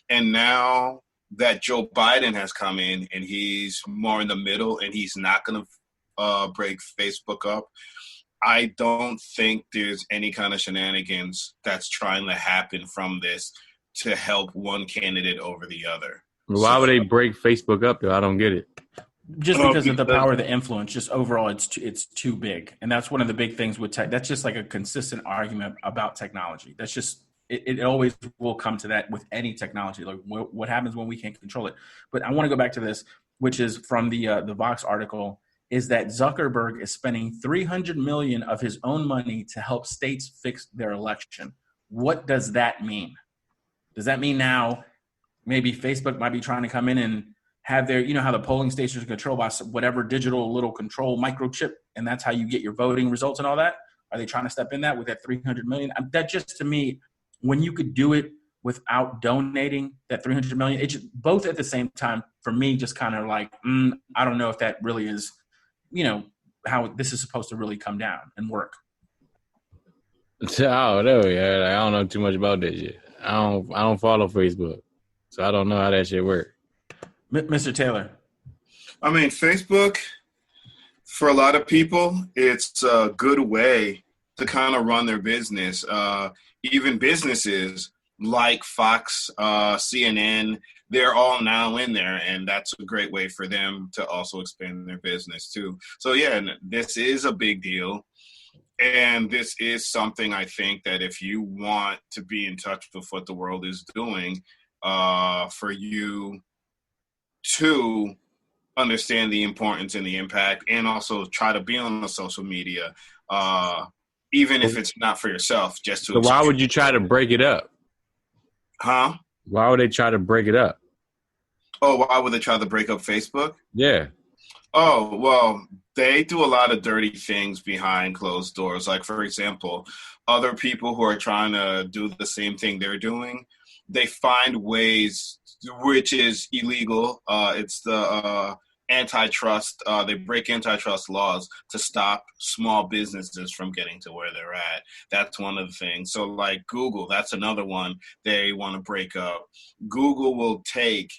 And now that Joe Biden has come in and he's more in the middle and he's not going to break Facebook up, I don't think there's any kind of shenanigans that's trying to happen from this to help one candidate over the other. Why would they break Facebook up, though? I don't get it. Just because of the power of the influence, just overall, it's too big. And that's one of the big things with tech. That's just like a consistent argument about technology. That's just, it always will come to that with any technology. Like what happens when we can't control it. But I want to go back to this, which is from the Vox article, is that Zuckerberg is spending $300 million of his own money to help states fix their election. What does that mean? Does that mean now maybe Facebook might be trying to come in and have their, how the polling stations are controlled by whatever digital little control microchip, and that's how you get your voting results and all that? Are they trying to step in that with that $300 million? That just, to me, when you could do it without donating that $300 million, it just, both at the same time, for me, just kind of like, I don't know if that really is, how this is supposed to really come down and work. I don't know, yeah. I don't know too much about that shit. I don't follow Facebook, so I don't know how that shit works. Mr. Taylor. I mean, Facebook, for a lot of people, it's a good way to kind of run their business. Even businesses like Fox, CNN, they're all now in there, and that's a great way for them to also expand their business too. So yeah, this is a big deal. And this is something I think that if you want to be in touch with what the world is doing, for you to understand the importance and the impact, and also try to be on the social media, even if it's not for yourself, just to. So why would you try to break it up? Huh? Why would they try to break it up? Oh, why would they try to break up Facebook? Yeah. Oh, well, they do a lot of dirty things behind closed doors. Like, for example, other people who are trying to do the same thing they're doing, they find ways, which is illegal. It's the antitrust. They break antitrust laws to stop small businesses from getting to where they're at. That's one of the things. So like Google, that's another one they want to break up. Google will take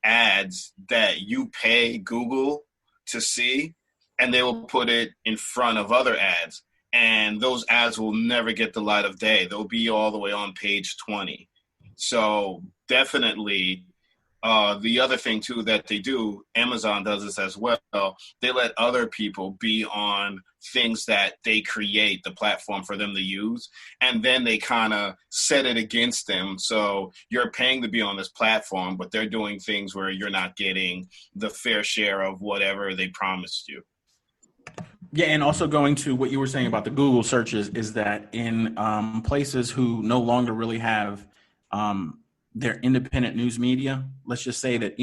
ads that you pay Google to see, and they will put it in front of other ads. And those ads will never get the light of day. They'll be all the way on page 20. So definitely, the other thing too that they do, Amazon does this as well. They let other people be on things that they create, the platform for them to use, and then they kind of set it against them. So you're paying to be on this platform, but they're doing things where you're not getting the fair share of whatever they promised you. Yeah, and also going to what you were saying about the Google searches is that in places who no longer really have their independent news media, let's just say that,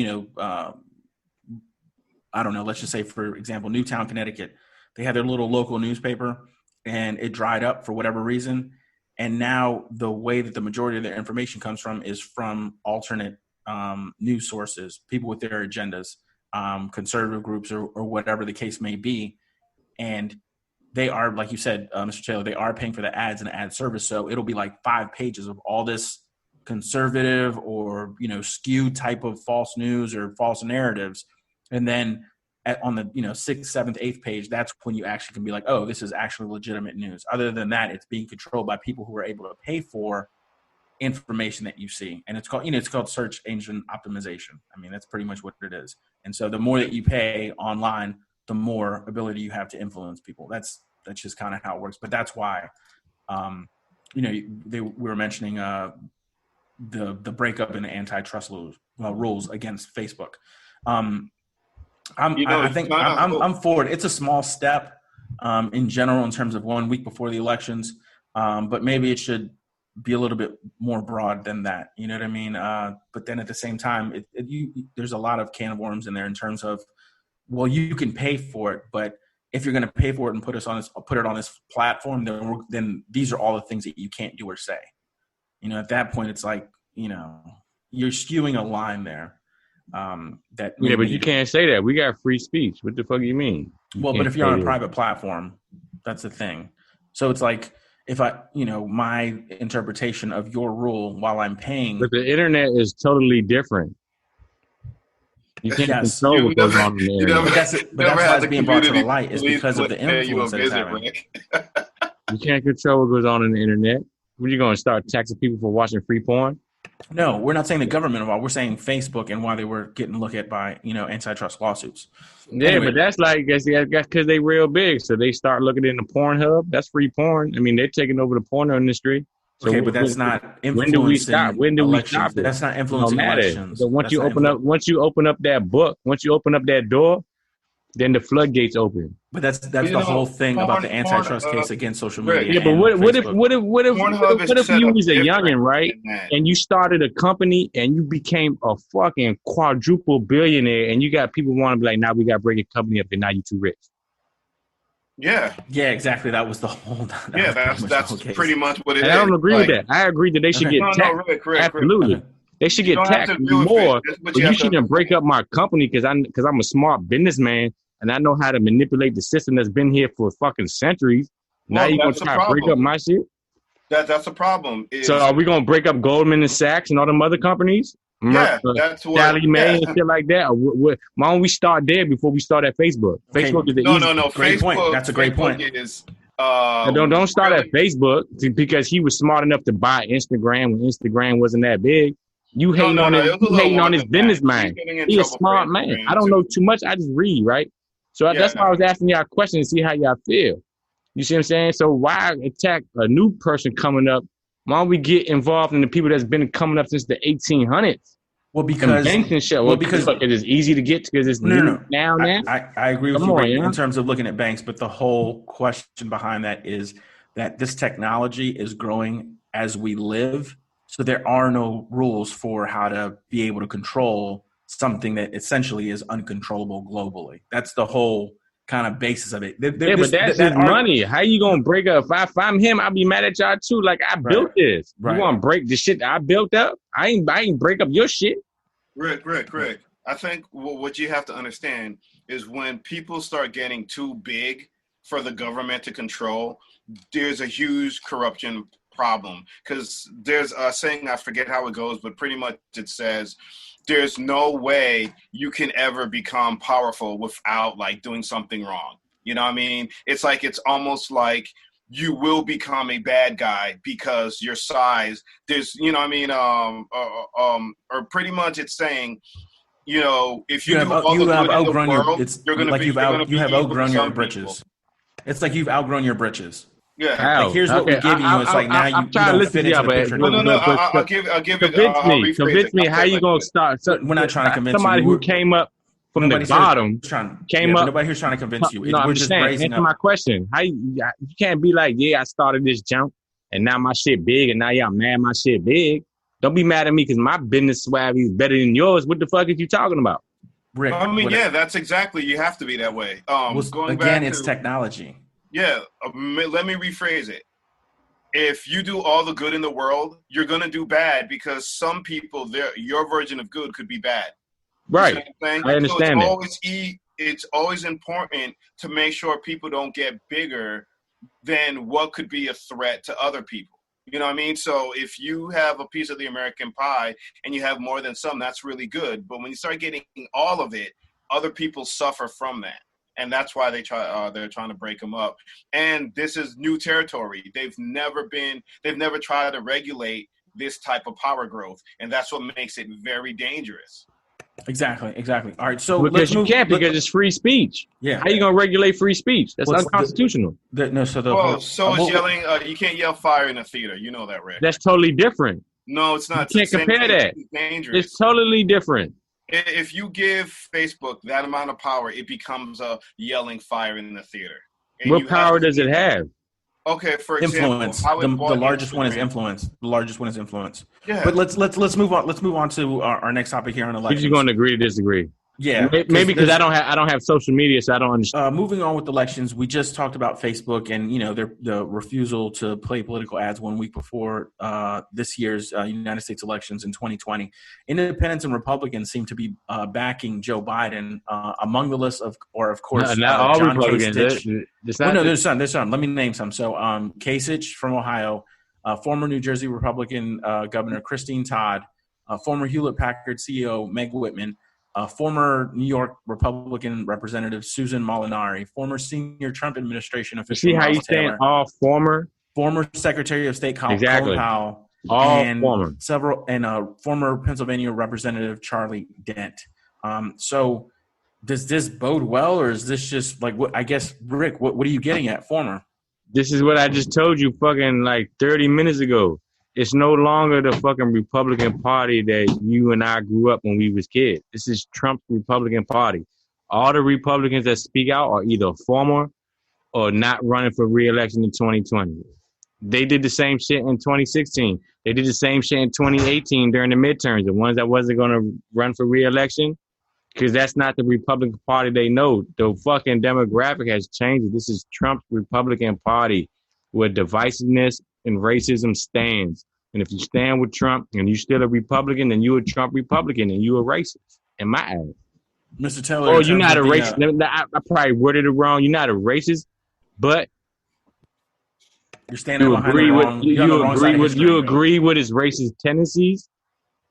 I don't know, let's just say, for example, Newtown, Connecticut, they had their little local newspaper and it dried up for whatever reason. And now the way that the majority of their information comes from is from alternate news sources, people with their agendas. conservative groups or whatever the case may be. And they are, like you said, Mr. Taylor, they are paying for the ads and ad service. So it'll be like 5 pages of all this conservative or, skewed type of false news or false narratives. And then on the, 6th, 7th, 8th page, that's when you actually can be like, oh, this is actually legitimate news. Other than that, it's being controlled by people who are able to pay for information that you see. And it's called search engine optimization. I mean, that's pretty much what it is. And so the more that you pay online, the more ability you have to influence people. That's just kind of how it works. But that's why, we were mentioning the breakup in the antitrust rules against Facebook. I think I'm for it. It's a small step in general in terms of 1 week before the elections, but maybe it should be a little bit more broad than that. You know what I mean? But then at the same time, there's a lot of can of worms in there in terms of, well, you can pay for it, but if you're going to pay for it and put it on this platform, then these are all the things that you can't do or say. At that point, it's like, you're skewing a line there. But you can't say that. We got free speech. What the fuck do you mean? But if you're on a private platform, that's the thing. So it's like, if my interpretation of your rule while I'm paying. But the internet is totally different. You can't control what goes on in the internet. But that's why it's being brought to the light, is because of the influence that it's having. You can't control what goes on in the internet. What, are you going to start taxing people for watching free porn? No, we're not saying the government involved. We're saying Facebook and why they were getting looked at by, antitrust lawsuits. Yeah, anyway. But that's because they real big. So they start looking into Pornhub. That's free porn. I mean, they're taking over the porn industry. So okay, but that's not influencing. When do we stop? When do we stop it? That's not influencing elections. So once you open up that book, once you open up that door, then the floodgates open. But that's the whole thing about the antitrust case against social media. Yeah, but what if you was a youngin', right? And you started a company and you became a fucking quadruple billionaire, and you got people want to be like, now we got to break a company up, and now you too rich. Yeah. Yeah, exactly. That was the whole. That's pretty much what it is. I don't agree with that. I agree that they should get taxed. Absolutely. Rick. They should get taxed more. But you shouldn't break up my company because I'm a smart businessman and I know how to manipulate the system that's been here for fucking centuries. Now you're going to try to break up my shit? That's a problem. So are we going to break up Goldman and Sachs and all them other companies? Yeah, that's what. Sallie Mae and shit like that. Why don't we start there before we start at Facebook? Okay. Facebook is the No. Great point. That's a great point. Don't start at Facebook because he was smart enough to buy Instagram when Instagram wasn't that big. You hating on his business mind. He's a smart man. I don't know too much. I just read, right? So that's why I was asking y'all questions to see how y'all feel. You see what I'm saying? So why attack a new person coming up? Why don't we get involved in the people that's been coming up since the 1800s? Well, because banks and shit. Because it is easy to get because it's now. I agree with you in terms of looking at banks, but the whole question behind that is that this technology is growing as we live. So there are no rules for how to be able to control something that essentially is uncontrollable globally. That's the whole kind of basis of it. But that's his money. How you gonna break up? If I'm him, I'll be mad at y'all too. Like I built this. You want to break the shit that I built up? I ain't break up your shit. Rick. I think what you have to understand is when people start getting too big for the government to control, there's a huge corruption problem. Because there's a saying, I forget how it goes, but pretty much it says, there's no way you can ever become powerful without like doing something wrong. You know what I mean? It's almost like you will become a bad guy because your size, there's, you know what I mean? Or pretty much it's saying, you know, if you have outgrown your britches. It's like you've outgrown your britches. Yeah. Like, here's what we're giving you. It's like now you don't fit into the picture. I'll give it. Convince me. How you gonna start? So, we're not trying to convince somebody who came up from the bottom. Nobody here's trying to convince you. I'm just saying. Answer my question. How you can't be like, I started this jump and now my shit big and now y'all mad my shit big. Don't be mad at me because my business swag is better than yours. What the fuck is you talking about? Rick, that's exactly. You have to be that way. It's technology. Yeah, let me rephrase it. If you do all the good in the world, you're going to do bad because some people, your version of good could be bad. Right. You see what I'm saying? I understand that. It's always important to make sure people don't get bigger than what could be a threat to other people. You know what I mean? So if you have a piece of the American pie and you have more than some, that's really good. But when you start getting all of it, other people suffer from that. And that's why they're trying to break them up. And this is new territory. They've never tried to regulate this type of power growth. And that's what makes it very dangerous. Exactly. All right, so because you can't because it's free speech. Yeah. How you gonna regulate free speech? That's unconstitutional. Yelling. You can't yell fire in a theater. You know that, Rick. That's totally different. No, it's not. You can't compare that. It's dangerous. It's totally different. If you give Facebook that amount of power, it becomes a yelling fire in the theater. And what power does it have? Okay, for influence. example, the largest one is influence. The largest one is influence. Yeah. But let's move on. Let's move on to our next topic here on elections. You're going to agree to disagree. Yeah, maybe because I don't have social media, so I don't understand. Moving on with elections, we just talked about Facebook and the refusal to play political ads 1 week before this year's United States elections in 2020. Independents and Republicans seem to be backing Joe Biden among the list of course, not all John Republicans. There's some. Let me name some. So Kasich from Ohio, former New Jersey Republican Governor Christine Todd, former Hewlett Packard CEO Meg Whitman. Former New York Republican Representative Susan Molinari, former senior Trump administration official. See how you saying all former Secretary of State Colin Powell, former former Pennsylvania Representative Charlie Dent. So does this bode well, or is this just like what? I guess Rick, what are you getting at? Former. This is what I just told you, fucking like 30 minutes ago. It's no longer the fucking Republican Party that you and I grew up when we was kids. This is Trump's Republican Party. All the Republicans that speak out are either former or not running for re-election in 2020. They did the same shit in 2016. They did the same shit in 2018 during the midterms. The ones that wasn't going to run for re-election, because that's not the Republican Party they know. The fucking demographic has changed. This is Trump's Republican Party where divisiveness and racism stands. And if you stand with Trump and you still a Republican, then you a Trump Republican and you a racist. In my eyes. Mr. Taylor. Oh, you're not a racist. I probably worded it wrong. You're not a racist, but you're standing behind the wrong. You agree with his racist tendencies?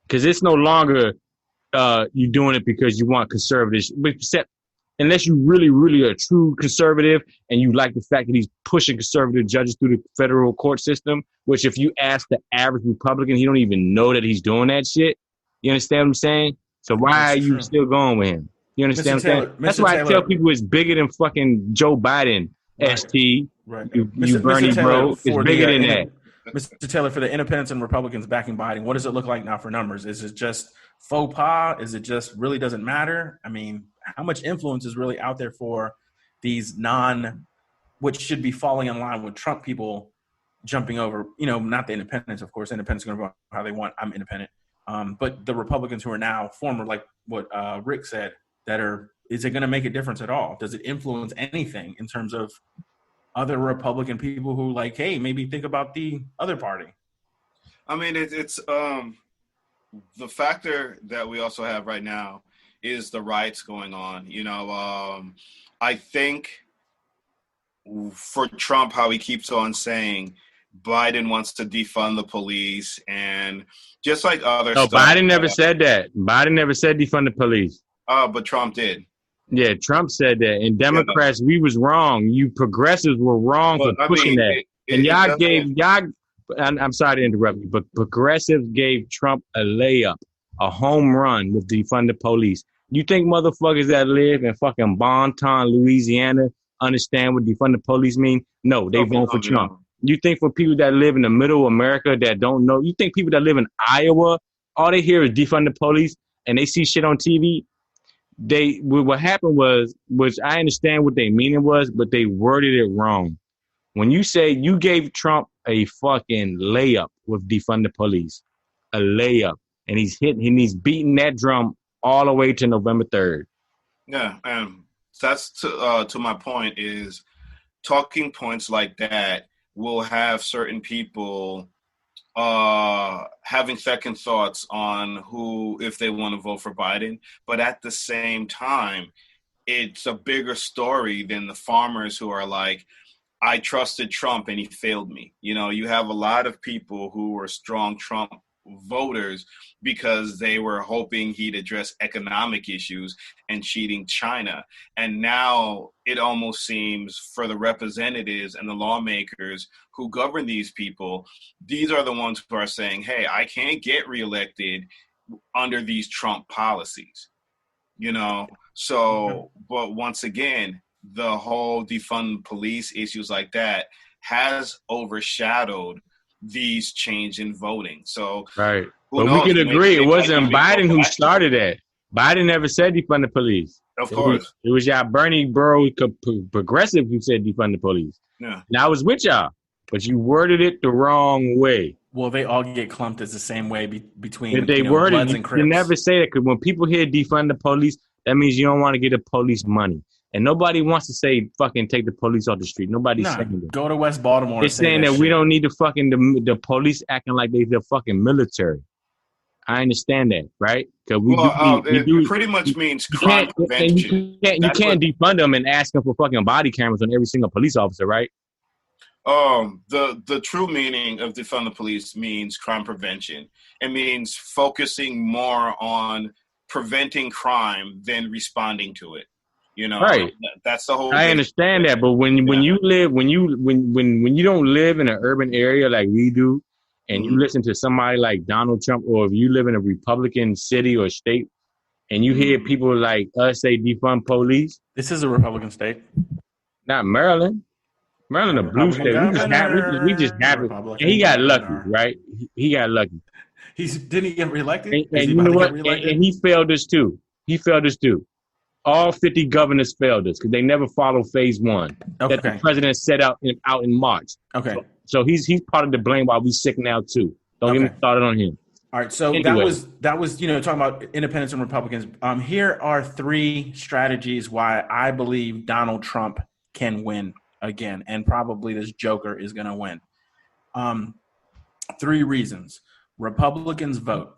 Because it's no longer you doing it because you want conservatives, except unless you really, really are a true conservative and you like the fact that he's pushing conservative judges through the federal court system, which if you ask the average Republican, he don't even know that he's doing that shit. You understand what I'm saying? So why are you still going with him? You understand what I'm saying? That's why I tell people it's bigger than fucking Joe Biden, ST. Right. You Bernie bro. It's bigger than that. Mr. Taylor, for the independents and Republicans backing Biden, what does it look like now for numbers? Is it just faux pas? Is it just really doesn't matter? I mean, how much influence is really out there for these which should be falling in line with Trump people jumping over, not the independents, of course. Independents are going to vote how they want. I'm independent. But the Republicans who are now former, like what Rick said, is it going to make a difference at all? Does it influence anything in terms of other Republican people who like, hey, maybe think about the other party? I mean, it's the factor that we also have right now is the riots going on. I think for Trump, how he keeps on saying Biden wants to defund the police and just like other stuff. No, Biden never said that. Biden never said defund the police. But Trump did. Yeah, Trump said that. And Democrats, we was wrong. You progressives were wrong for pushing that. I'm sorry to interrupt you, but progressives gave Trump a layup, a home run with defund the police. You think motherfuckers that live in fucking Bonton, Louisiana, understand what defund the police mean? No, they vote for Trump. You think for people that live in the middle of America that don't know, you think people that live in Iowa, all they hear is defund the police and they see shit on TV? What happened was, which I understand what their meaning was, but they worded it wrong. When you say you gave Trump a fucking layup with defund the police, a layup, and he's beating that drum all the way to November 3rd. Yeah, that's to my point is talking points like that will have certain people having second thoughts on if they want to vote for Biden. But at the same time, it's a bigger story than the farmers who are like, I trusted Trump and he failed me. You know, you have a lot of people who were strong Trump voters because they were hoping he'd address economic issues and cheating China. And now it almost seems for the representatives and the lawmakers who govern these people, these are the ones who are saying, hey, I can't get reelected under these Trump policies, you know? So, but once again, the whole defund police issues like that has overshadowed these change in voting. So right. But we could agree it wasn't Biden who started that. Biden never said defund the police. Of course. It was y'all Bernie Bro progressive who said defund the police. Yeah. And I was with y'all, but you worded it the wrong way. Well, they all get clumped as the same way between if they worded Bloods and Crips. You never say that, because when people hear defund the police, that means you don't want to give the police money. And nobody wants to say fucking take the police off the street. Nobody's saying that. Go to West Baltimore. They're saying that we don't need the police acting like they're the fucking military. I understand that, right? Because it pretty much means crime prevention. You can't defund them and ask them for fucking body cameras on every single police officer, right? The true meaning of defund the police means crime prevention. It means focusing more on preventing crime than responding to it. You know, right? That's the whole. I understand that, but when you don't live in an urban area like we do, and you listen to somebody like Donald Trump, or if you live in a Republican city or state, and you hear people like us say defund police. This is a Republican state, not Maryland. Maryland, a blue state. We just have it. And he got lucky, right? He got lucky. Didn't he get reelected? And you know what? And he failed us too. All 50 governors failed us because they never followed phase one that the president set out in March. Okay. So he's part of the blame why we sick now too. Don't get me started on him. All right. So anyway. that was talking about independents and Republicans. Here are 3 strategies why I believe Donald Trump can win again, and probably this joker is going to win. 3 reasons. Republicans vote.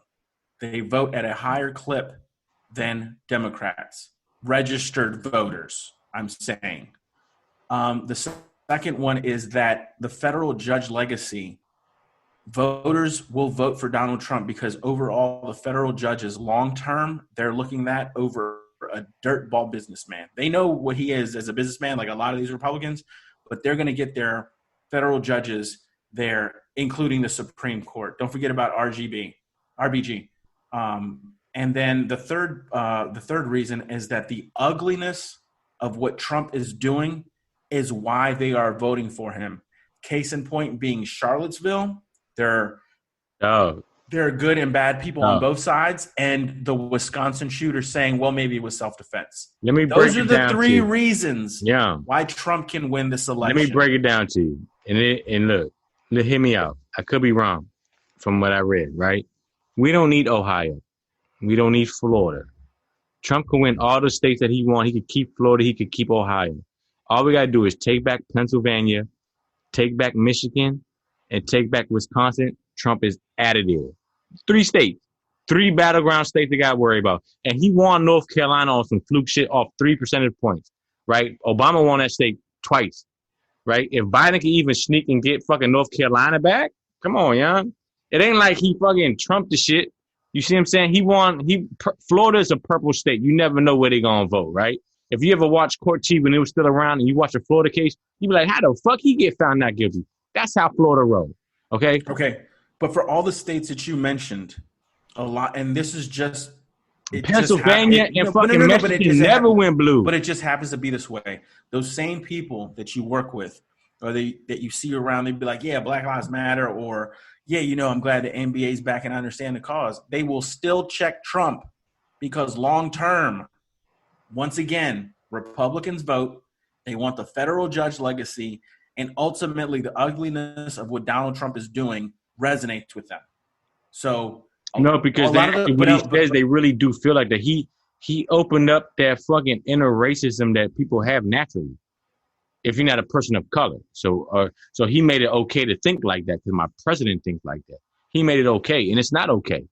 They vote at a higher clip than Democrats. Registered voters, I'm saying. The second one is that the federal judge legacy, voters will vote for Donald Trump because overall the federal judges long-term, they're looking at over a dirtball businessman. They know what he is as a businessman, like a lot of these Republicans, but they're going to get their federal judges there, including the Supreme Court. Don't forget about RBG. And then the third reason is that the ugliness of what Trump is doing is why they are voting for him. Case in point being Charlottesville. They're good and bad people on both sides, and the Wisconsin shooter saying, well, maybe it was self-defense. Those are the 3 reasons why Trump can win this election. Let me break it down to you. And look, hear me out. I could be wrong from what I read, right? We don't need Ohio. We don't need Florida. Trump can win all the states that he wants. He could keep Florida. He could keep Ohio. All we got to do is take back Pennsylvania, take back Michigan, and take back Wisconsin. Trump is out of there. 3 states, 3 battleground states they got to worry about. And he won North Carolina on some fluke shit off 3 percentage points, right? Obama won that state twice, right? If Biden can even sneak and get fucking North Carolina back, come on, young. It ain't like he fucking trumped the shit. You see what I'm saying? Florida is a purple state. You never know where they're going to vote, right? If you ever watched Court Chief when it was still around and you watch a Florida case, you be like, how the fuck he get found not guilty? That's how Florida roll, okay? Okay. But for all the states that you mentioned, a lot, and this is just Pennsylvania and fucking Michigan never went blue. But it just happens to be this way. Those same people that you work with or that you see around, they'd be like, yeah, Black Lives Matter, or yeah, I'm glad the NBA's back and I understand the cause. They will still check Trump because long term, once again, Republicans vote. They want the federal judge legacy, and ultimately the ugliness of what Donald Trump is doing resonates with them. So no, because they really do feel like that he opened up that fucking inner racism that people have naturally. if you're not a person of color. So he made it okay to think like that because my president thinks like that. He made it okay, and it's not okay.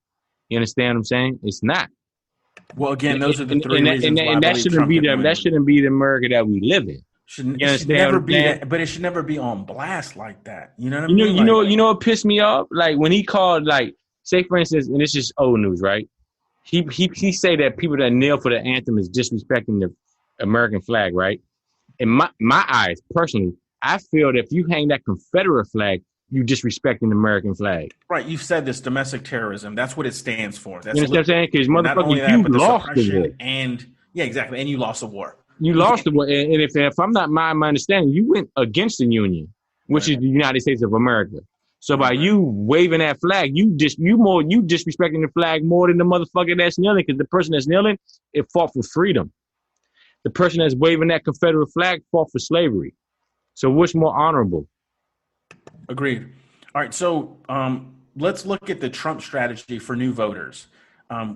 You understand what I'm saying? It's not. Well, again, those are the three and reasons why I that believe shouldn't Trump be can the win. that shouldn't be the America that we live in. It should never be that, but it should never be on blast like that. You know what I mean? You know what pissed me off? Like when he called, like, say for instance, and this is old news, right? He say that people that kneel for the anthem is disrespecting the American flag, right? In my eyes, personally, I feel that if you hang that Confederate flag, you disrespecting the American flag. Right, you've said this, domestic terrorism. That's what it stands for. That's you know what I'm saying? Because motherfucker, you lost the war. And you lost the war. You lost the war, and if I'm not my understanding, you went against the Union, which is the United States of America. So by you waving that flag, you disrespecting the flag more than the motherfucker that's kneeling, because the person that's kneeling, it fought for freedom. The person that's waving that Confederate flag fought for slavery. So which more honorable? Agreed. All right, so let's look at the Trump strategy for new voters.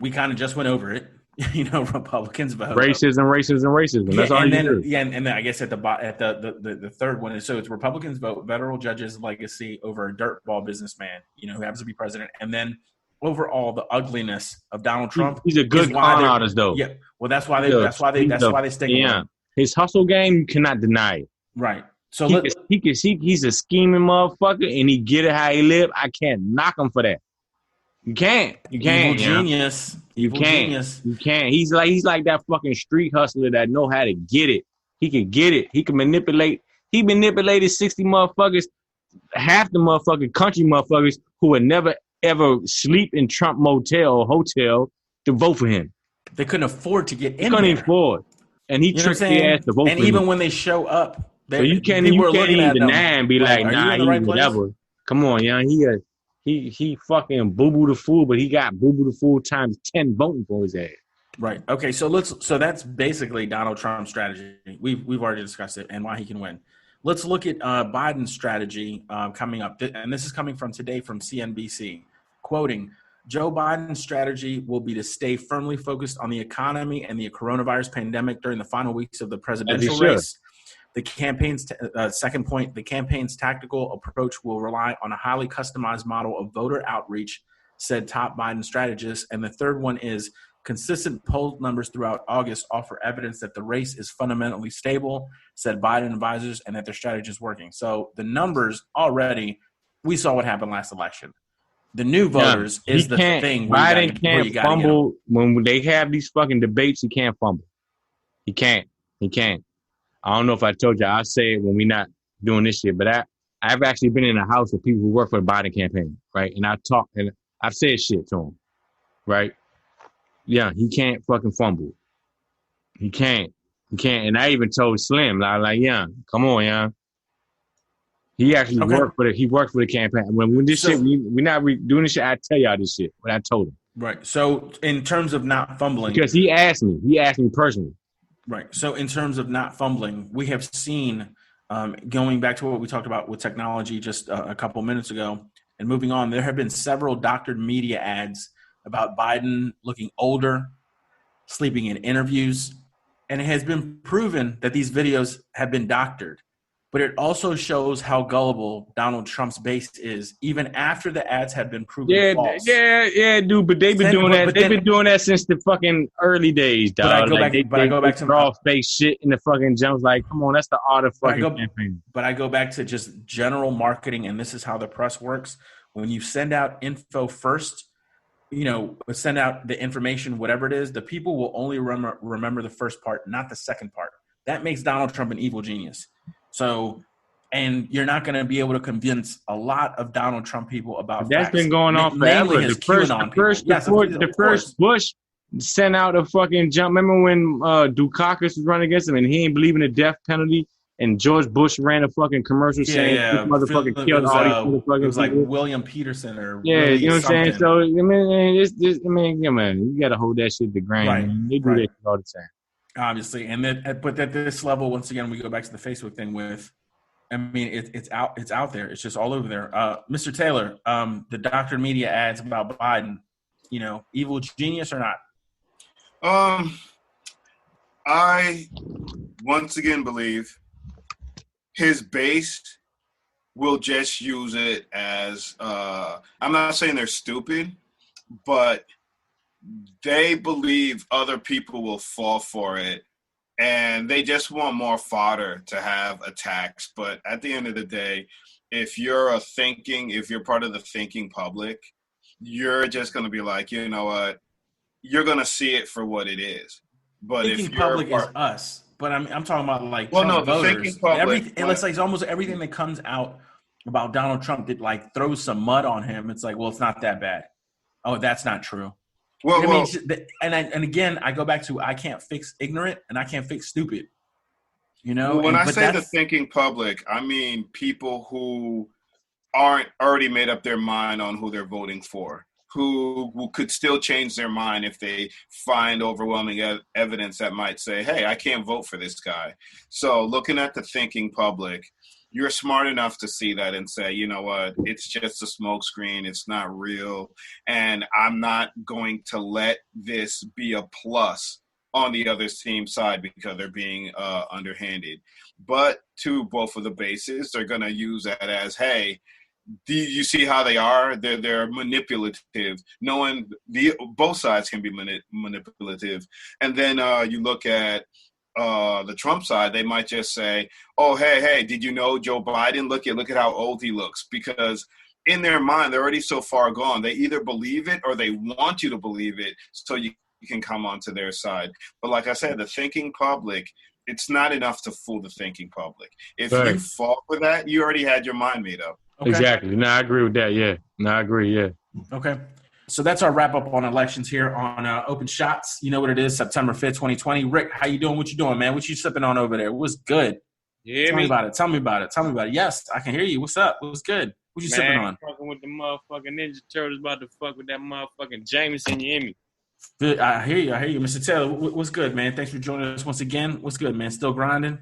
We kind of just went over it. Republicans vote racism. That's all. And then I guess at the third one is, so it's Republicans vote federal judge's legacy over a dirtball businessman, who happens to be president, and then overall the ugliness of Donald Trump. He's a good con artist, though. Yeah, well, that's why they stick. Yeah, his hustle game, you cannot deny it. Right. So he's a scheming motherfucker, and he get it how he live. I can't knock him for that. You can't. Genius. You can't. He's like that fucking street hustler that know how to get it. He can get it. He can manipulate. He manipulated 60 motherfuckers, half the motherfucking country motherfuckers who would never ever sleep in Trump motel or hotel to vote for him. They couldn't afford to get in. They couldn't afford, and he tricked their ass to vote for him. And even when they show up, so you can't even deny and be like, nah, he whatever. Come on, young. He fucking boo-boo the fool, but he got boo-boo the fool times 10 voting for his ass. Right. Okay. So that's basically Donald Trump's strategy. We've already discussed it and why he can win. Let's look at Biden's strategy coming up. And this is coming from today from CNBC, quoting, Joe Biden's strategy will be to stay firmly focused on the economy and the coronavirus pandemic during the final weeks of the presidential race. The campaign's second point, the campaign's tactical approach will rely on a highly customized model of voter outreach, said top Biden strategist. And the third one is consistent poll numbers throughout August offer evidence that the race is fundamentally stable, said Biden advisors, and that their strategy is working. So the numbers already, we saw what happened last election. The new voters is the thing. Biden can't fumble when they have these fucking debates. He can't fumble. He can't. I don't know if I told you. I say it when we're not doing this shit, but I've actually been in a house with people who work for the Biden campaign, right? And I talk and I've said shit to him, right? Yeah, he can't fucking fumble. He can't. And I even told Slim, like, yeah, come on, yeah. He actually worked for the campaign. When this shit, we're not doing this shit. I tell y'all this shit. What I told him. Right. So in terms of not fumbling, because he asked me personally. Right. So in terms of not fumbling, we have seen, going back to what we talked about with technology just a couple minutes ago and moving on, there have been several doctored media ads about Biden looking older, sleeping in interviews, and it has been proven that these videos have been doctored. But it also shows how gullible Donald Trump's base is, even after the ads have been proven false. Yeah, dude. But they've been doing that. They've been doing that since the fucking early days, dog. But I go back to raw fake shit in the fucking jumps. Like, come on, that's the art of fucking campaign. But I go back to just general marketing, and this is how the press works. When you send out info first, send out the information, whatever it is, the people will only remember the first part, not the second part. That makes Donald Trump an evil genius. So, and you're not going to be able to convince a lot of Donald Trump people about that's facts. Been going on forever. The first Bush sent out a fucking jump. Remember when Dukakis was running against him and he ain't believing the death penalty, and George Bush ran a fucking commercial saying this motherfucker killed all these motherfuckers. It was like William Peterson or you know what I'm saying? So you got to hold that shit to the ground. Right. Man. They do that shit all the time. Obviously, but at this level, once again, we go back to the Facebook thing with, it's out there. It's just all over there. Mr. Taylor, the doctored media ads about Biden, evil genius or not? I once again believe his base will just use it as I'm not saying they're stupid, but they believe other people will fall for it, and they just want more fodder to have attacks. But at the end of the day, if you're part of the thinking public, you're just going to be like, you know what, you're going to see it for what it is. But thinking if you're public is us. But I'm talking about like well, Trump no, the voters. thinking public. It looks like almost everything that comes out about Donald Trump that like throws some mud on him. It's like, well, it's not that bad. Oh, that's not true. Well, I mean, and again, I go back to I can't fix ignorant and I can't fix stupid. You know, well, when I say the thinking public, I mean people who aren't already made up their mind on who they're voting for, who could still change their mind if they find overwhelming evidence that might say, hey, I can't vote for this guy. So looking at the thinking public, you're smart enough to see that and say, you know what, it's just a smokescreen. It's not real. And I'm not going to let this be a plus on the other team's side because they're being underhanded. But to both of the bases, they're going to use that as, hey, do you see how they are? They're manipulative. Knowing both sides can be manipulative. And then you look at the Trump side, they might just say, oh, hey, did you know Joe Biden? Look at how old he looks. Because in their mind, they're already so far gone. They either believe it or they want you to believe it so you can come onto their side. But like I said, the thinking public, it's not enough to fool the thinking public. If you fall for that, you already had your mind made up. Okay. Exactly. No, I agree with that. Yeah. No, I agree. Yeah. Okay. So that's our wrap up on elections here on Open Shots. You know what it is, September 5th, 2020. Rick, how you doing? What you doing, man? What you sipping on over there? What's good? Tell me about it. Yes, I can hear you. What's up? What's good? What you sipping on? Fucking with the motherfucking Ninja Turtles, about to fuck with that motherfucking Jameson, you hear me? Good. I hear you. Mr. Taylor, what's good, man? Thanks for joining us once again. What's good, man? Still grinding?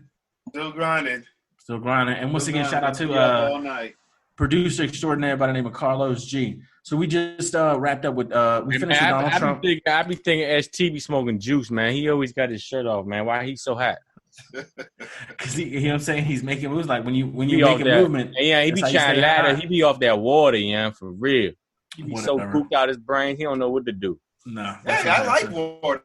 Still grinding. And once again, shout out to all night. Producer extraordinaire by the name of Carlos G. So we just wrapped up with we finished with Donald Trump. I be thinking ST be smoking juice, man. He always got his shirt off, man. Why he so hot? Because you know what I'm saying? He's making moves like when you make a movement. Yeah, he be trying ladder. He be off that water, yeah, for real. He be so pooped out his brain, he don't know what to do. No. Hey, I like water.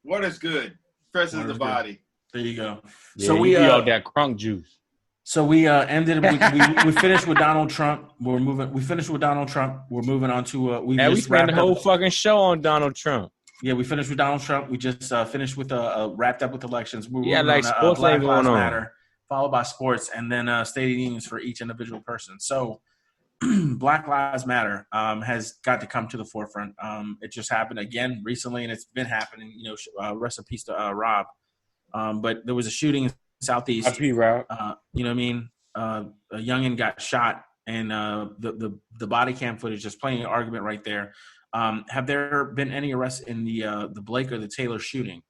Water's good. Freshens the body. There you go. Yeah, so we be off that crunk juice. So we ended. We finished with Donald Trump. We finished with Donald Trump. We're moving on to. We spent the whole fucking show on Donald Trump. Yeah, we finished with Donald Trump. We just finished with wrapped up with elections. Like sports Black Lives Matter, followed by sports, and then State of the Unions for each individual person. So Black Lives Matter has got to come to the forefront. It just happened again recently, and it's been happening. You know, rest in peace to Rob. But there was a shooting in Southeast. You know what I mean? A youngin got shot, and the body cam footage is playing an argument right there. Have there been any arrests in the Blake or the Taylor shooting?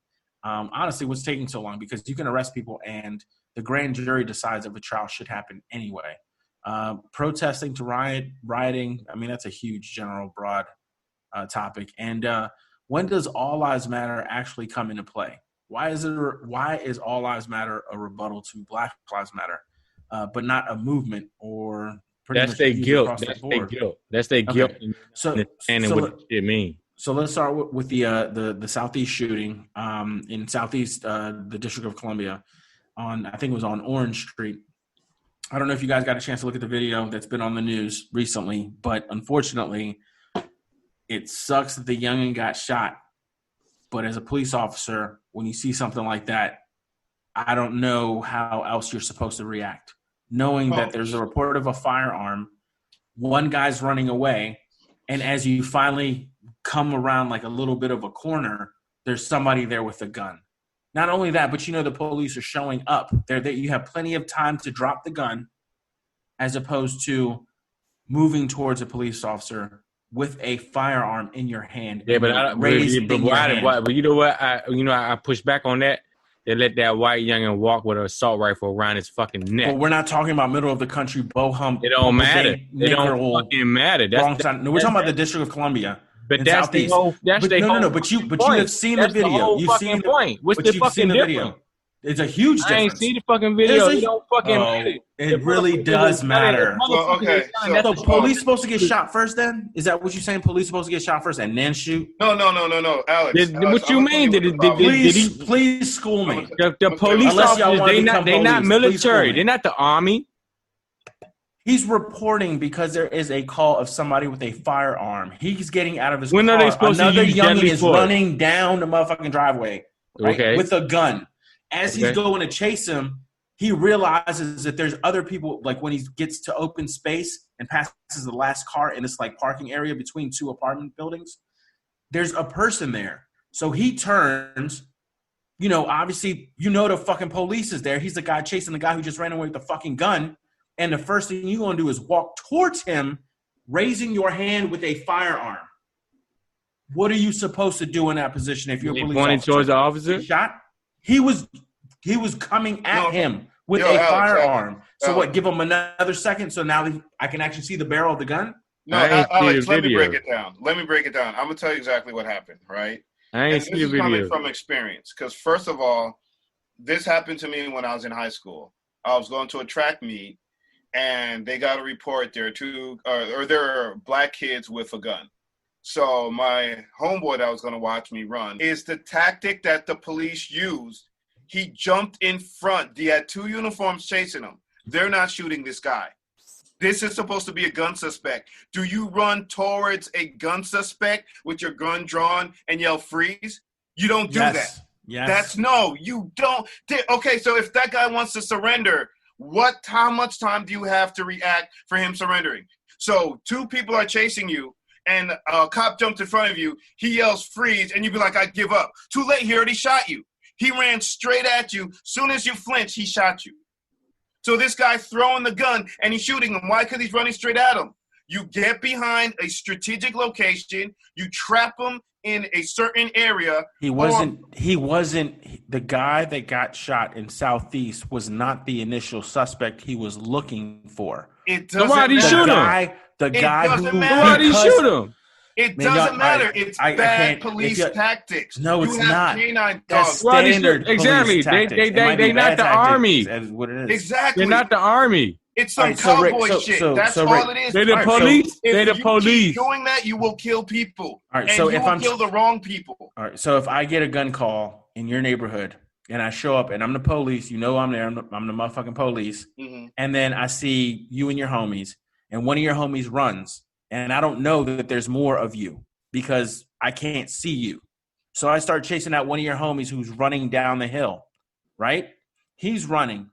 Honestly, what's taking so long? Because you can arrest people, and the grand jury decides if a trial should happen anyway. Protesting to rioting. I mean, that's a huge, general, broad topic. And when does All Lives Matter actually come into play? Why is All Lives Matter a rebuttal to Black Lives Matter, but not a movement or pretty that's much their guilt. That's their guilt. So what it means. So let's start with the Southeast shooting in Southeast, the District of Columbia, I think it was on Orange Street. I don't know if you guys got a chance to look at the video that's been on the news recently, but unfortunately, it sucks that the youngin got shot. But as a police officer, when you see something like that, I don't know how else you're supposed to react. Knowing that there's a report of a firearm, one guy's running away, and as you finally come around like a little bit of a corner, there's somebody there with a gun. Not only that, but the police are showing up. You have plenty of time to drop the gun as opposed to moving towards a police officer with a firearm in your hand. Yeah, but you know what? I push back on that. They let that white youngin walk with an assault rifle around his fucking neck. But we're not talking about middle of the country, Bo Hump. It don't matter. It don't fucking matter. We're talking about the District of Columbia. But that's the whole. But you have seen the video. You've seen the point. What's the fucking difference? It's a huge I ain't difference. seen the fucking video. There's a- It don't fucking Oh, matter. it really does matter. Well, okay, So police supposed to get shot first then? Is that what you're saying? Police supposed to get shot first and then shoot? No, Alex. What you mean? Did Please school me. the police Unless y'all officers, wanna they become not police, please military. school me. They're not the army. He's reporting because there is a call of somebody with a firearm. He's getting out of his When car. are they supposed to Another use youngin deadly is force? running down the motherfucking driveway, right, Okay. with a gun. As he's Okay. going to chase him, he realizes that there's other people. Like when he gets to open space and passes the last car in this like parking area between two apartment buildings, there's a person there. So he turns. You know, obviously, the fucking police is there. He's the guy chasing the guy who just ran away with the fucking gun. And the first thing you're going to do is walk towards him, raising your hand with a firearm. What are you supposed to do in that position if you're a police Pointing officer? towards the officer? Shot? He was coming at him with a Alex, firearm. So Alex. what, give him another second so now I can actually see the barrel of the gun? No, I ain't see Alex, the let me video. break it down. I'm going to tell you exactly what happened, right? I ain't And see this the is coming video. from experience. Because first of all, this happened to me when I was in high school. I was going to a track meet, and they got a report there are black kids with a gun. So my homeboy that was going to watch me run is the tactic that the police used. He jumped in front. He had two uniforms chasing him. They're not shooting this guy. This is supposed to be a gun suspect. Do you run towards a gun suspect with your gun drawn and yell freeze? You don't do that. Yes. You don't. Okay, so if that guy wants to surrender, how much time do you have to react for him surrendering? So two people are chasing you, and a cop jumped in front of you. He yells freeze, and you be like, I give up. Too late, he already shot you. He ran straight at you. Soon as you flinch, he shot you. So this guy's throwing the gun, and he's shooting him. Why? Because he's running straight at him. You get behind a strategic location. You trap him in a certain area. He wasn't the guy that got shot in Southeast was not the initial suspect he was looking for. It doesn't So why'd he matter. shoot him? The guy doesn't who matter. Why'd he shoot him? It Man, doesn't y'all- matter. I- It's I bad can't- police if you- tactics. No, it's you have not. Canine That's dogs. Why'd he shoot- standard police exactly. tactics. They It might be not bad the tactics, army. is what it is. Exactly. They're not the army. It's some All right, so Rick- cowboy so- shit. so- That's so all Rick- it is. They the All right, so police. if They the you police. keep doing that, you will kill people. All right, and so you if will I'm- kill the wrong people. All right, so if I get a gun call in your neighborhood and I show up and I'm the police, I'm there, I'm the motherfucking police, Mm-hmm. and then I see you and your homies, and one of your homies runs, and I don't know that there's more of you because I can't see you. So I start chasing out one of your homies who's running down the hill, right? He's running.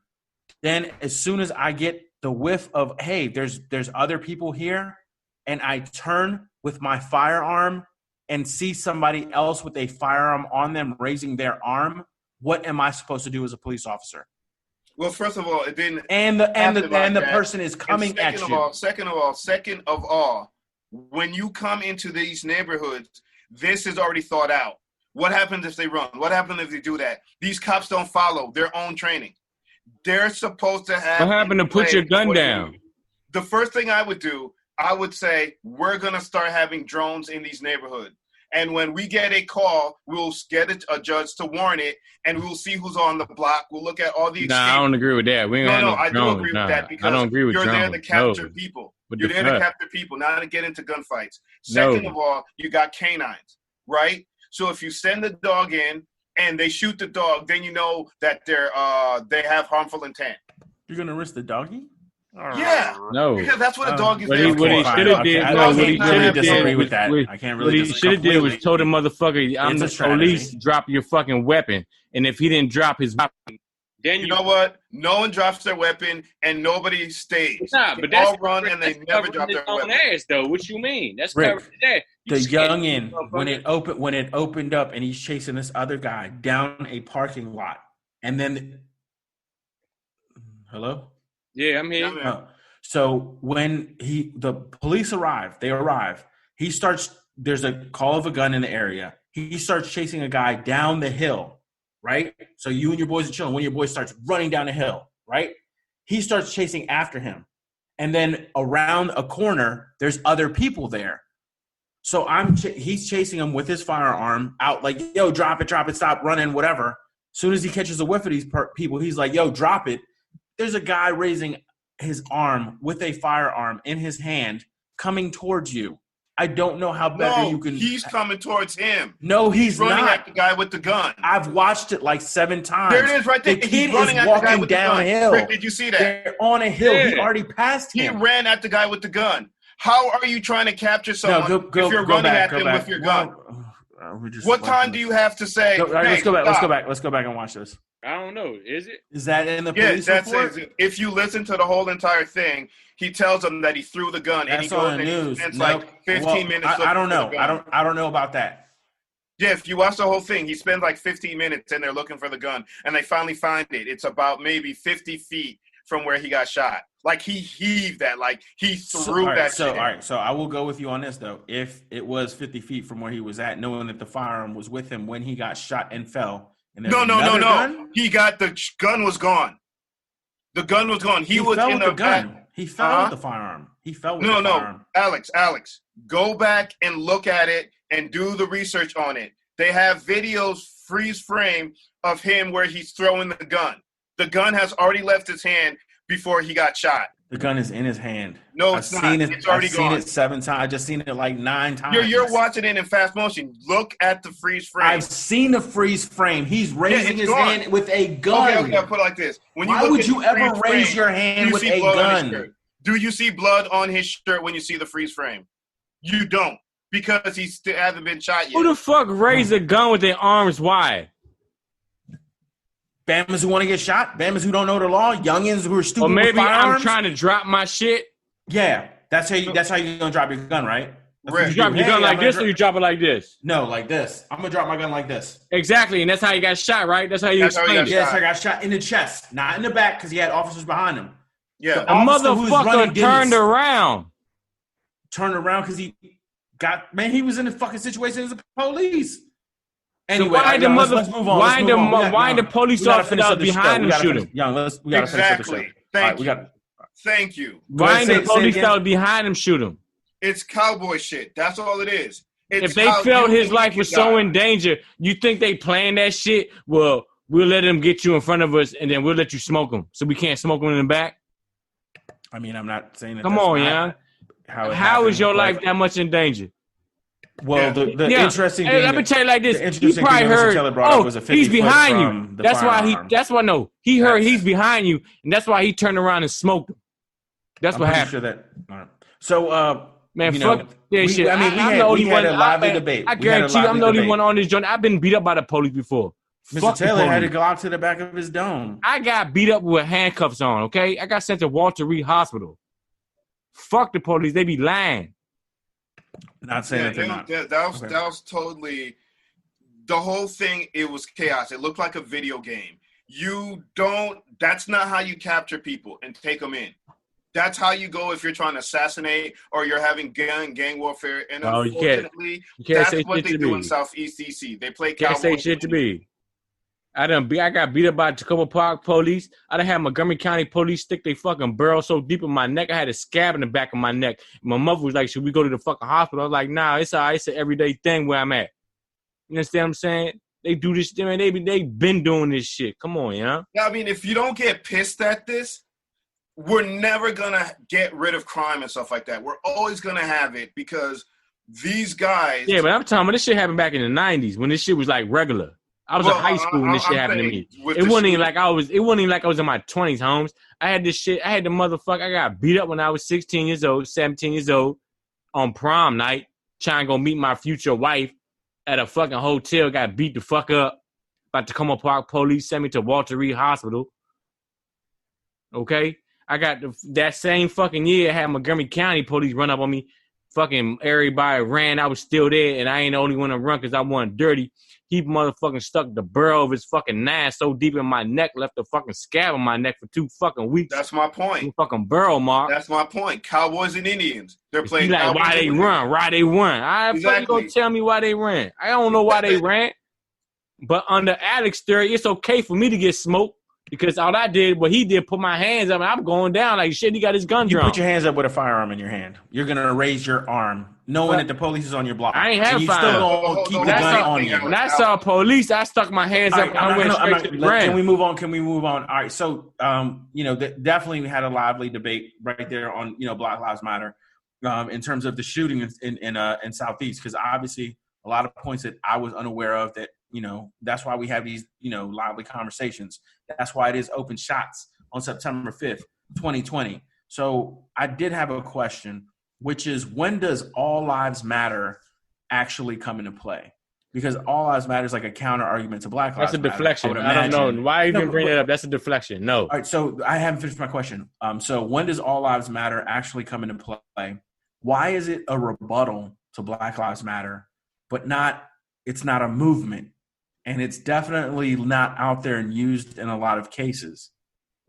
Then as soon as I get the whiff of, hey, there's other people here, and I turn with my firearm and see somebody else with a firearm on them raising their arm, what am I supposed to do as a police officer? Well, first of all, it didn't. And the happen like that. person is coming And at you. Second of all, when you come into these neighborhoods, this is already thought out. What happens if they run? What happens if they do that? These cops don't follow their own training. They're supposed to have. What happened to put your gun down? The first thing I would do, I would say, we're going to start having drones in these neighborhoods. And when we get a call, we'll get a judge to warn it, and we'll see who's on the block. We'll look at all the Nah, I don't agree with that. We ain't got No, no I do drones. agree Nah, with that because I don't agree with you're drones. there to capture No. people. What You're the there to fuck? capture people, not to get into gunfights. No. Second of all, you got canines, right? So if you send the dog in and they shoot the dog, then you know that they have harmful intent. You're gonna risk the doggy? Yeah, No. because that's what a dog is What there he- what he for. shoulda did- I no, can't what he really shoulda disagree did with that. was- I can't What really he disagree. should have did was completely. told the motherfucker, I'm It's a the strategy. police, drop your fucking weapon. And if he didn't drop his weapon, then You know what? No one drops their weapon and nobody stays. Nah, They but that's all run and they that's never covering drop his their own weapon. ass, though. What you mean? That's Rick, covering his ass. You The scared, youngin, motherfucker. when it opened up and he's chasing this other guy down a parking lot, and then hello. Yeah, I'm here. Yeah. So when the police arrive, he starts, there's a call of a gun in the area. He starts chasing a guy down the hill, right? So you and your boys are chilling. One of your boys starts running down the hill, right? He starts chasing after him. And then around a corner, there's other people there. So he's chasing him with his firearm out like, yo, drop it, stop running, whatever. soon as he catches a whiff of these people, he's like, yo, drop it. There's a guy raising his arm with a firearm in his hand coming towards you. I don't know how better you can. He's coming towards him. No, he's running not. at the guy with the gun. I've watched it like 7 times. There it is right there. The He's kid running is at the guy walking with the gun. downhill. Rick, did you see that? They're on a hill. Yeah. He already passed He him. ran at the guy with the gun. How are you trying to capture someone if you're running at them with your gun? What time do you have to say? All right, hey, let's go back. stop. Let's go back and watch this. I don't know. Is it? Is that in the Yeah, police that's report? it. If you listen to the whole entire thing, he tells them that he threw the gun, and he That's goes on the and he news. spends No, like 15 well, minutes. I don't looking know. for the gun. I don't know about that. Yeah, if you watch the whole thing, he spends like 15 minutes and they're looking for the gun, and they finally find it. It's about maybe 50 feet from where he got shot. Like he heaved that, like he threw that shit. All right, so I will go with you on this though. If it was 50 feet from where he was at, knowing that the firearm was with him when he got shot and fell. And No. gun, He got the gun was gone. The gun was gone. He was fell in with the gun. back. He fell with the firearm. He fell with the firearm. Alex, go back and look at it and do the research on it. They have videos, freeze frame of him where he's throwing the gun. The gun has already left his hand before he got shot. The gun is in his hand. No, I've it's not. seen it. It's already I've seen gone. it 7 times. I just seen it like 9 times. You're watching it in fast motion. Look at the freeze frame. I've seen the freeze frame. He's raising his gone. hand with a gun. Okay, I'll put it like this. When Why look would at you the ever freeze raise frame, your do hand you with see a blood on his gun? shirt? Do you see blood on his shirt when you see the freeze frame? You don't, because he still hasn't been shot yet. Who the fuck raised a gun with their arms wide? Bammers who want to get shot, Bammers who don't know the law, youngins who are stupid Or maybe with firearms. I'm trying to drop my shit. Yeah, that's how you're gonna drop your gun, right? That's what Right. You drop your do. gun Hey, like I'm this, gonna or you drop it like this? No, like this. I'm gonna drop my gun like this. Exactly, and that's how he got shot, right? That's how you That's how he explain got it. Yes, shot. I got shot in the chest, not in the back, because he had officers behind him. Yeah. The officer who was running motherfucker Dennis turned around. Turned around because he got he was in a fucking situation as a police. Anyway, why the let's mother- move on. why Let's move the on. mo- why the police we gotta officer finish that up was this show. behind We him gotta shoot finish- him? Young, we gotta finish up the show. Exactly. All right, Thank we you. got. Thank you. Why Say- the say police again. that was behind him shoot him? It's cowboy shit. That's all it is. It's If they how felt you his think life you was so die. in danger, you think they planned that shit? Well, we'll let them get you in front of us, and then we'll let you smoke them. So we can't smoke them in the back? I mean, I'm not saying that. Come that's on, not yeah. How, it How happened, is your but- life that much in danger? Well, the Yeah. interesting Hey, thing. let me tell you like this. the He interesting probably thing that Mr. heard, Taylor brought up oh, was a 50 he's foot behind from you. the That's why firearm. that's why no. He heard That's- he's behind you, and that's why he turned around and smoked him. That's I'm what pretty happened. sure that. All right. So, Man, you fuck know, that shit. I mean, we I'm had, the only we had one. a lively I debate. We had a guarantee you, I'm lively the only debate. one on this joint. I've been beat up by the police before. Mr. Fuck the Taylor had a police. Glock to the back of his dome. I got beat up with handcuffs on, okay? I got sent to Walter Reed Hospital. Fuck the police. They be lying. Not saying Yeah, that they're not. Okay. that was totally the whole thing. It was chaos. It looked like a video game. That's not how you capture people and take them in. That's how you go if you're trying to assassinate or you're having gang warfare. And Oh, you can't- unfortunately, You can't that's say what shit they to do me. in Southeast DC. They play Can't cowboy. say shit to me. I got beat up by Tacoma Park police. I done had Montgomery County police stick their fucking barrel so deep in my neck. I had a scab in the back of my neck. My mother was like, should we go to the fucking hospital? I was like, nah, it's all right. It's an everyday thing where I'm at. You understand what I'm saying? They do this, man. They been doing this shit. Come on, yeah. I mean, if you don't get pissed at this, we're never gonna get rid of crime and stuff like that. We're always gonna have it because these guys. Yeah, but I'm talking about this shit happened back in the 90s when this shit was like regular. I was in high school when this shit happened to me. It wasn't even like I was in my 20s, Holmes. I had this shit. I had the motherfucker. I got beat up when I was 16 years old, 17 years old on prom night, trying to go meet my future wife at a fucking hotel. Got beat the fuck up by Tacoma Park police. Sent me to Walter Reed Hospital. Okay? I got that same fucking year, I had Montgomery County police run up on me. Fucking everybody ran. I was still there, and I ain't the only one to run because I wasn't dirty. He motherfucking stuck the barrel of his fucking knife so deep in my neck, left a fucking scab on my neck for 2 fucking weeks. That's my point. Two fucking barrel mark. That's my point. Cowboys and Indians. They're You playing. like, Cowboys why they and run? Why they run? I fucking Exactly. gonna tell me why they ran. I don't know why they ran. But under Alex theory, it's okay for me to get smoked because all I did, what he did, put my hands up and I'm going down like shit. He got his gun You drawn. put your hands up with a firearm in your hand. You're gonna raise your arm. knowing that the police is on your block. I ain't have and you fine. still gonna keep the gun on you. When I saw police, I stuck my hands up and I went straight to the ground. Can we move on? All right. So, definitely we had a lively debate right there on, Black Lives Matter in terms of the shooting in Southeast, because obviously a lot of points that I was unaware of that, that's why we have these, lively conversations. That's why it is open shots on September 5th, 2020. So I did have a question, which is, when does All Lives Matter actually come into play? Because All Lives Matter is like a counter argument to Black Lives Matter. That's a deflection. I don't know. Why even bring it up? That's a deflection. No. All right, so I haven't finished my question. So when does All Lives Matter actually come into play? Why is it a rebuttal to Black Lives Matter, but it's not a movement? And it's definitely not out there and used in a lot of cases.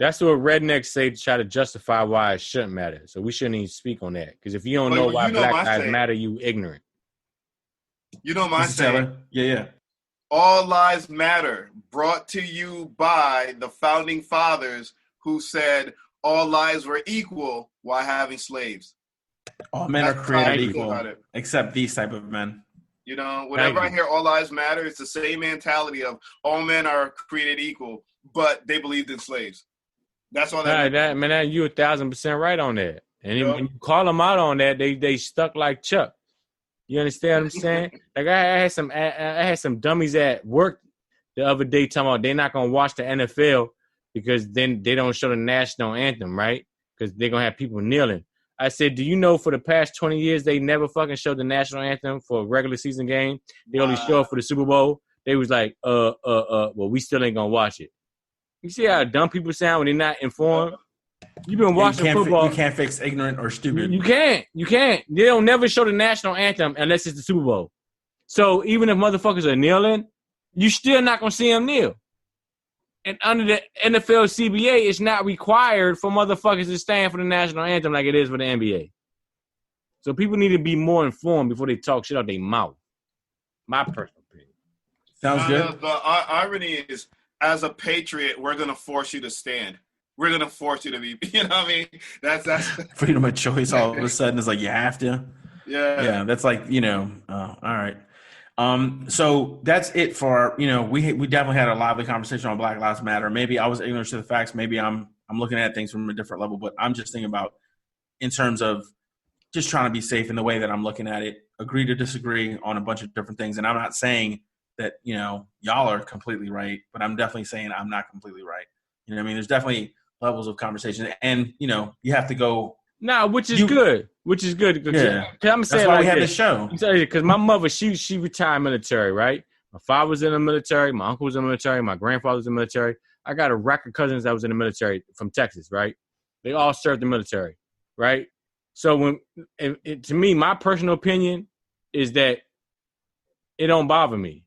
That's what rednecks say to try to justify why it shouldn't matter. So we shouldn't even speak on that. Because if you don't know why Black Lives Matter, you ignorant. You know my saying? Yeah. All Lives Matter, brought to you by the founding fathers who said all lives were equal while having slaves. All men are created equal, except these type of men. Whenever I hear all lives matter, it's the same mentality of all men are created equal, but they believed in slaves. That's all that. You 1,000% right on that. And when you call them out on that, they stuck like Chuck. You understand what I'm saying? Like I had some dummies at work the other day talking about they're not gonna watch the NFL because then they don't show the national anthem, right? Because they're gonna have people kneeling. I said, do you know for the past 20 years they never fucking showed the national anthem for a regular season game? They only show it for the Super Bowl. They was like, well, we still ain't gonna watch it. You see how dumb people sound when they're not informed? You've been watching football. You can't fix ignorant or stupid. You can't. They don't never show the national anthem unless it's the Super Bowl. So even if motherfuckers are kneeling, you still not gonna see them kneel. And under the NFL CBA, it's not required for motherfuckers to stand for the national anthem like it is for the NBA. So people need to be more informed before they talk shit out their mouth. My personal opinion. Sounds good. The irony is, as a patriot, we're going to force you to stand. We're going to force you to be, you know what I mean? That's freedom of choice all of a sudden is like, you have to. Yeah. That's like, all right. So that's it for, we definitely had a lively conversation on Black Lives Matter. Maybe I was ignorant to the facts. Maybe I'm looking at things from a different level, but I'm just thinking about in terms of just trying to be safe in the way that I'm looking at it, agree to disagree on a bunch of different things. And I'm not saying that, y'all are completely right, but I'm definitely saying I'm not completely right. You know what I mean? There's definitely levels of conversation and, you have to go. Which is good. Yeah. I'm saying that's why we have this show. Because my mother, she retired military, right? My father was in the military. My uncle was in the military. My grandfather was in the military. I got a rack of cousins that was in the military from Texas, right? They all served the military, right? So to me, my personal opinion is that it don't bother me.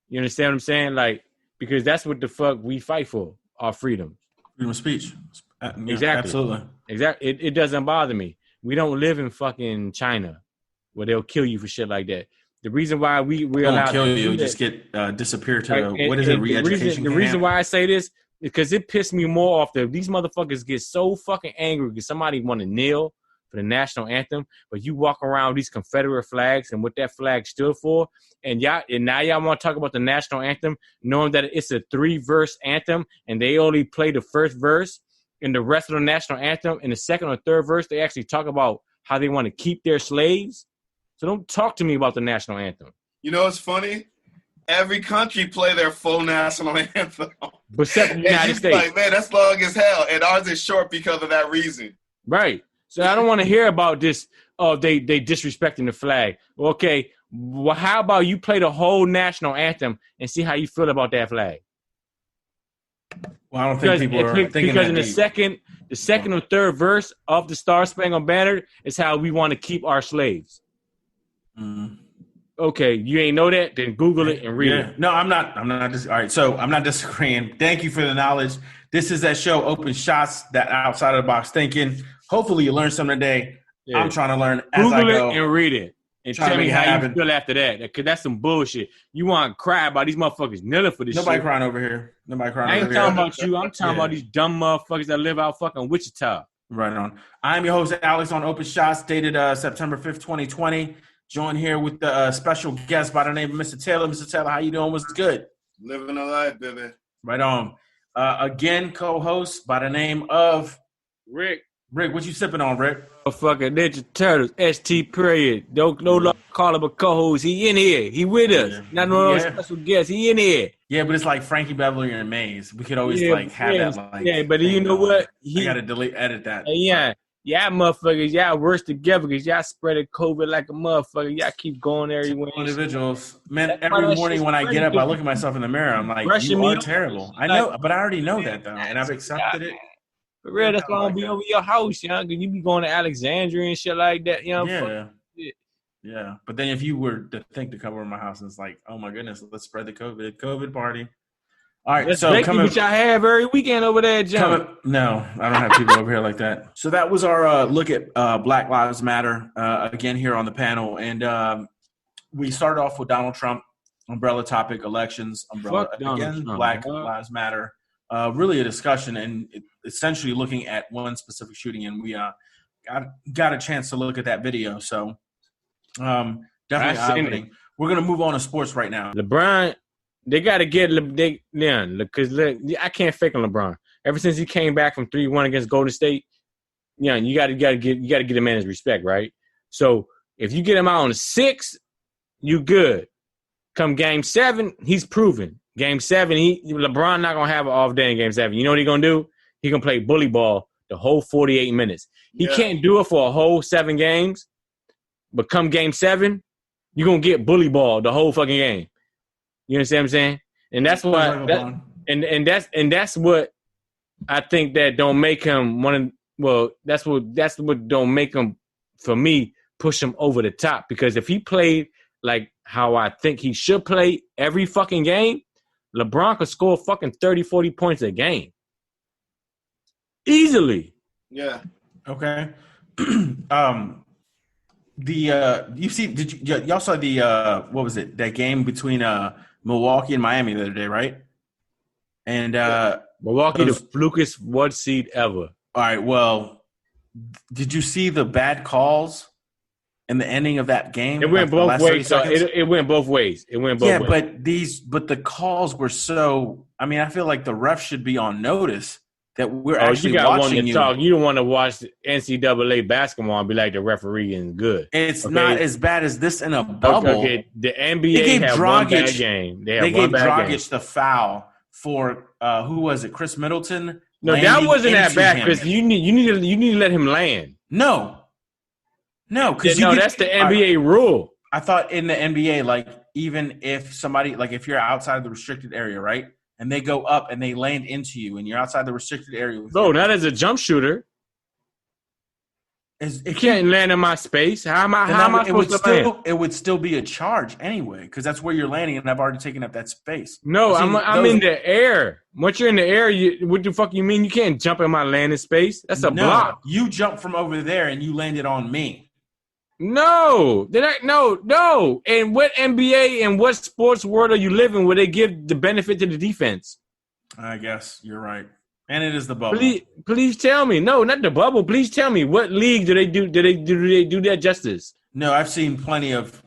You understand what I'm saying? Like, because that's what the fuck we fight for, our freedom. Freedom of speech. Exactly. Absolutely. Exactly. It doesn't bother me. We don't live in fucking China where they'll kill you for shit like that. The reason why we're allowed to kill you, do just get disappear to re-education. The reason why I say this is because it pissed me more off that these motherfuckers get so fucking angry because somebody want to kneel for the national anthem, but you walk around with these Confederate flags and what that flag stood for, and now y'all want to talk about the national anthem, knowing that it's a 3-verse anthem and they only play the first verse. In the rest of the national anthem, in the second or third verse, they actually talk about how they want to keep their slaves. So don't talk to me about the national anthem. You know what's funny? Every country play their full national anthem. Except the United States. Like, man, that's long as hell. And ours is short because of that reason. Right. So I don't want to hear about this, they disrespecting the flag. Okay, well, how about you play the whole national anthem and see how you feel about that flag? Well, I don't think people are thinking because in deep. the second or third verse of the Star Spangled Banner is how we want to keep our slaves. Mm. Okay, you ain't know that? Then Google it and read it. No, I'm not. All right, so I'm not disagreeing. Thank you for the knowledge. This is that show, Open Shots, that outside of the box thinking. Hopefully you learned something today. Yeah. I'm trying to learn as I go. Google it and read it. And tell me how you feel after that. Because that's some bullshit. You want to cry about these motherfuckers kneeling for this shit. Nobody crying over here. I ain't talking about you. I'm talking about these dumb motherfuckers that live out fucking Wichita. Right on. I'm your host, Alex, on Open Shots, dated September 5th, 2020. Joined here with the special guest by the name of Mr. Taylor. Mr. Taylor, how you doing? What's good? Living a life, baby. Right on. Again, co-host by the name of Rick. Rick. What you sipping on, Rick? Fucking Ninja Turtles, ST period. Don't no longer call him a co-host. He in here. He with us. Yeah. Not no Yeah. special guest. He in here. Yeah, but it's like Frankie Beverly and Maze. We could always have that. Like, but you know what? I gotta edit that. Y'all motherfuckers, y'all worse together because y'all spreaded COVID like a motherfucker. Y'all keep going everywhere. Individuals, man. Every morning when I get up, I look at myself in the mirror. I'm like, you are terrible. I know, but I already know that though, and I've accepted it. For real, that's why I don't be over your house, you know, because you be going to Alexandria and shit like that, you know. Yeah. But then if you were to think to come over to my house, it's like, oh my goodness, let's spread the COVID party. All right, that's so coming. What y'all have every weekend over there, John? No, I don't have people over here like that. So that was our look at Black Lives Matter again here on the panel, and we started off with Donald Trump, umbrella topic, elections, umbrella again, Black Lives Matter. Really a discussion and essentially looking at one specific shooting, and we got a chance to look at that video. So definitely eye-opening. We're gonna move on to sports right now. LeBron, they got to get because I can't fake on LeBron. Ever since he came back from 3-1 against Golden State, you got to get a man his respect, right? So if you get him out on the 6th, you good. Come Game 7, he's proven. Game 7, LeBron not gonna have an off day in Game 7. You know what he gonna do? He gonna play bully ball the whole 48 minutes. He can't do it for a whole 7 games, but come Game 7, you're gonna get bully ball the whole fucking game. You understand what I'm saying? And that's why that's what I think that don't make him that's what don't make him, for me, push him over the top. Because if he played like how I think he should play every fucking game, LeBron could score fucking 30, 40 points a game. Easily. Yeah. Okay. Y'all saw the what was it? That game between Milwaukee and Miami the other day, right? And Milwaukee, the flukest 1 seed ever. All right. Well, did you see the bad calls in the ending of that game? It went both ways. So it went both ways. Yeah, but the calls were so. I mean, I feel like the ref should be on notice that we're actually watching you. Talk. You don't want to watch NCAA basketball and be like the referee is good. It's not as bad as this in a bubble. Okay. The NBA had one bad game. They gave Dragic the foul for who was it? Chris Middleton. No, that wasn't that bad because you need to let him land. No, because that's the NBA rule. I thought in the NBA, like even if somebody, like if you're outside of the restricted area, right, and they go up and they land into you, and you're outside the restricted area. Bro, not as a jump shooter. You can't land in my space. How am I supposed to land? It would still be a charge anyway, because that's where you're landing, and I've already taken up that space. No, I'm in the air. Once you're in the air, what the fuck you mean? You can't jump in my landing space. That's a block. You jumped from over there, and you landed on me. No. No. And what NBA and what sports world are you living where they give the benefit to the defense? I guess you're right. And it is the bubble. Please tell me. No, not the bubble. Please tell me what league do they do that justice? No, I've seen plenty of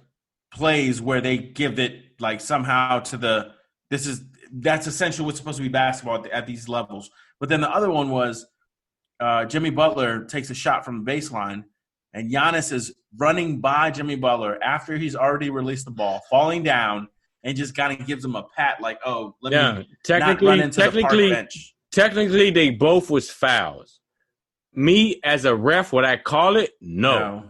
plays where they give it like somehow to that's essentially what's supposed to be basketball at these levels. But then the other one was Jimmy Butler takes a shot from the baseline, and Giannis is running by Jimmy Butler after he's already released the ball, falling down, and just kind of gives him a pat like, oh, let me not run into the park bench. Technically, they both was fouls. Me, as a ref, would I call it? No.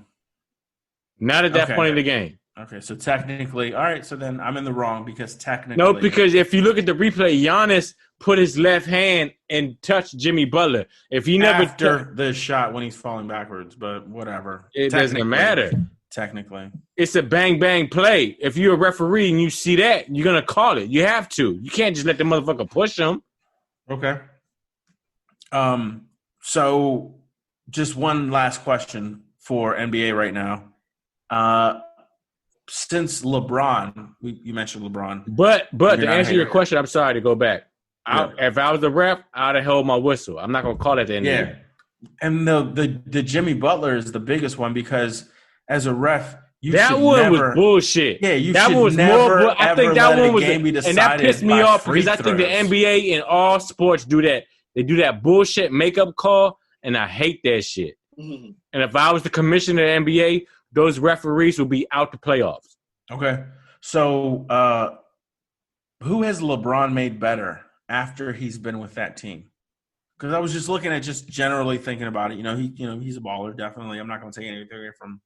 Not at that point in the game. Okay, so technically, all right, so then I'm in the wrong because technically. No, because if you look at the replay, Giannis put his left hand and touched Jimmy Butler. If he never after the shot when he's falling backwards, but whatever. It doesn't matter. Technically. It's a bang-bang play. If you're a referee and you see that, you're going to call it. You have to. You can't just let the motherfucker push him. Okay. So just one last question for NBA right now. Since LeBron, you mentioned LeBron. But to answer your question, I'm sorry to go back. If I was the ref, I'd have held my whistle. I'm not going to call it the end of the game. And the Jimmy Butler is the biggest one because as a ref, you that should one never, was bullshit. Yeah, you that should one was never, more. I think ever that let one a was, game be and that decided pissed me by off free because I think the throws. NBA and all sports do that. They do that bullshit makeup call, and I hate that shit. Mhm. And if I was the commissioner of the NBA, those referees would be out the playoffs. Okay, so who has LeBron made better after he's been with that team? Because I was just looking at just generally thinking about it. He's a baller, definitely. I'm not going to take anything away from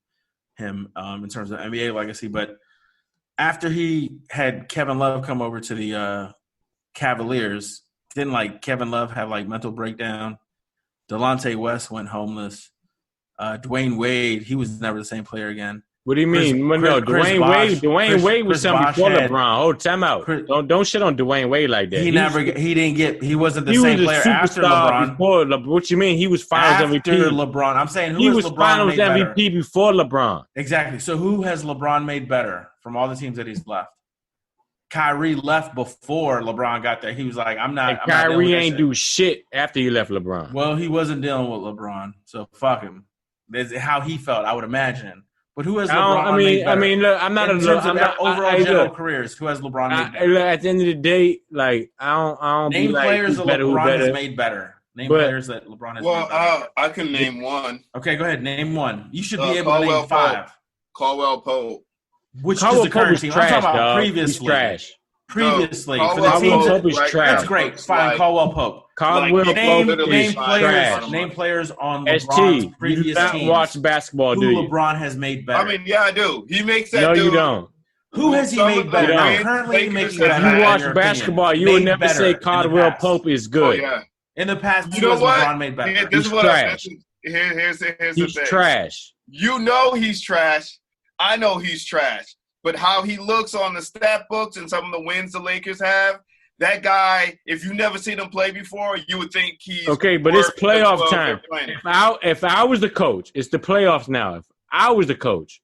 him in terms of NBA legacy, but after he had Kevin Love come over to the Cavaliers, didn't Kevin Love have mental breakdown? Delonte West went homeless. Dwayne Wade, he was never the same player again. What do you mean? Dwayne Wade was something before LeBron. Oh, time out. Don't shit on Dwayne Wade like that. He wasn't the same player after LeBron. Before what you mean? He was Finals MVP. After LeBron. I'm saying he was Finals MVP before LeBron. Exactly. So who has LeBron made better from all the teams that he's left? Kyrie left before LeBron got there. He was like, I'm not. Kyrie ain't do shit after he left LeBron. Well, he wasn't dealing with LeBron, so fuck him. That's how he felt, I would imagine. But who has LeBron made better? Look, I'm not in terms of overall general careers. Who has LeBron made better? At the end of the day, I don't name players that LeBron has made better. Players that LeBron has made better. I can name one. Okay, go ahead. Name one. You should be able to name five. Caldwell Pope. Which is the current team? I'm talking about previously. He's trash. Previously, for the team. Pope is trash. That's great. Fine, Caldwell Pope. Caldwell Pope name players on LeBron's previous teams. You watch basketball, do you? Who LeBron has made better? I mean, yeah, I do. He makes that. No, dude. you don't. Who has he made better? Now, currently making better. If you watch basketball, you would never say Caldwell Pope is good. Oh, yeah. In the past, who has LeBron made better? He's trash. Here's the thing. He's trash. You know he's trash. I know he's trash. But how he looks on the stat books and some of the wins the Lakers have, that guy, if you never seen him play before, you would think he's okay. But it's playoff time. If I was the coach, it's the playoffs now. If I was the coach,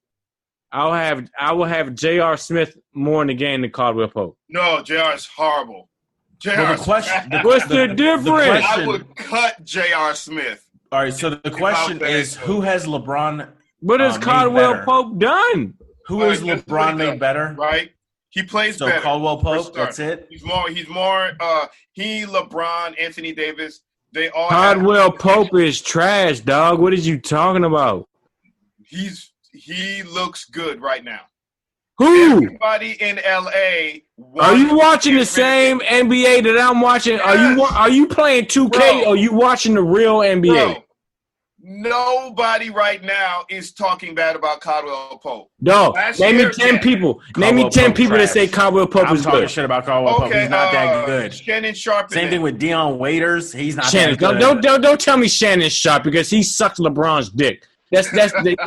I will have J.R. Smith more in the game than Caldwell Pope. No, J.R. is horrible. Well, what's the difference? I would cut J.R. Smith. All right. So the question is, who has LeBron? What has Caldwell Pope done? Who has LeBron made better? Right. He plays better. So Caldwell Pope, that's it? He's more, LeBron, Anthony Davis, they all Caldwell Pope is trash, dog. What are you talking about? He looks good right now. Who? Everybody in LA. Are you watching the same NBA that I'm watching? Yes. Are you playing 2K or are you watching the real NBA? Bro, nobody right now is talking bad about Caldwell Pope. No, name me 10 people. Name me 10 people that say Caldwell Pope is good. I'm talking shit about Caldwell Pope. He's not that good. Shannon Sharp. Same thing with Dion Waiters. He's not Shannon. that good. Don't tell me Shannon Sharp because he sucks LeBron's dick. That's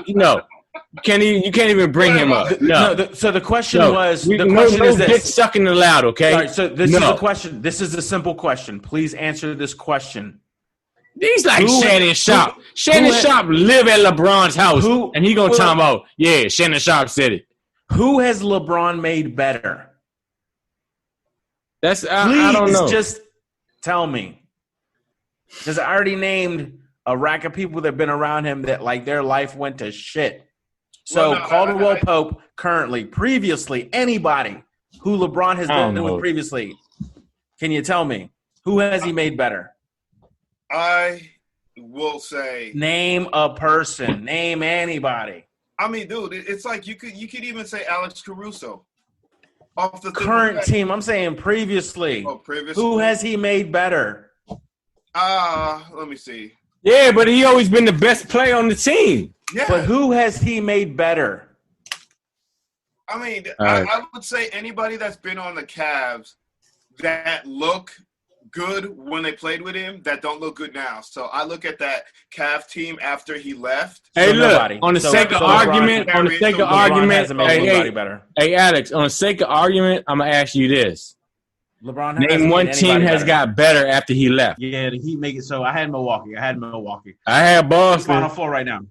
no. You can't even bring him up. No. So the question was no is this. Dick sucking allowed, okay? Sorry, so this is the question. This is a simple question. Please answer this question. He's like Shannon Sharp. Shannon Sharp live at LeBron's house, and he gonna talk about, yeah, Shannon Sharp said it. Who has LeBron made better? I don't know. Just tell me. Because I already named a rack of people that have been around him that their life went to shit. So Caldwell Pope currently, previously, anybody who LeBron has been with previously, can you tell me who has he made better? I will say, name a person, name anybody. I mean, dude, it's like you could even say Alex Caruso. Off the current team, I'm saying previously. Oh, previously. Who has he made better? Let me see. Yeah, but he always been the best player on the team. Yeah. But who has he made better? I mean, I would say anybody that's been on the Cavs that look good when they played with him that don't look good now. So I look at that Cavs team after he left. Hey, look, on the sake of argument, hey, Alex, on the sake of argument, I'm going to ask you this. LeBron name one team has got better after he left. Yeah, the Heat make it so. I had Milwaukee. I had Boston. Final four right now.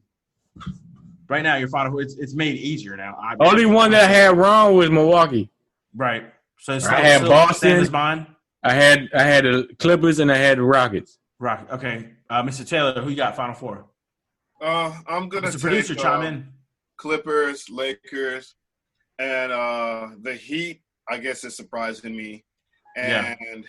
Right now, your final four. It's made easier now. Only one that I had wrong was Milwaukee. Right. So I had Boston. Mine. I had the Clippers and I had the Rockets. Rocket. Okay. Mr. Taylor, who you got? Final four. I'm gonna Mr. take Producer, chime in. Clippers, Lakers, and the Heat. I guess is surprising me, and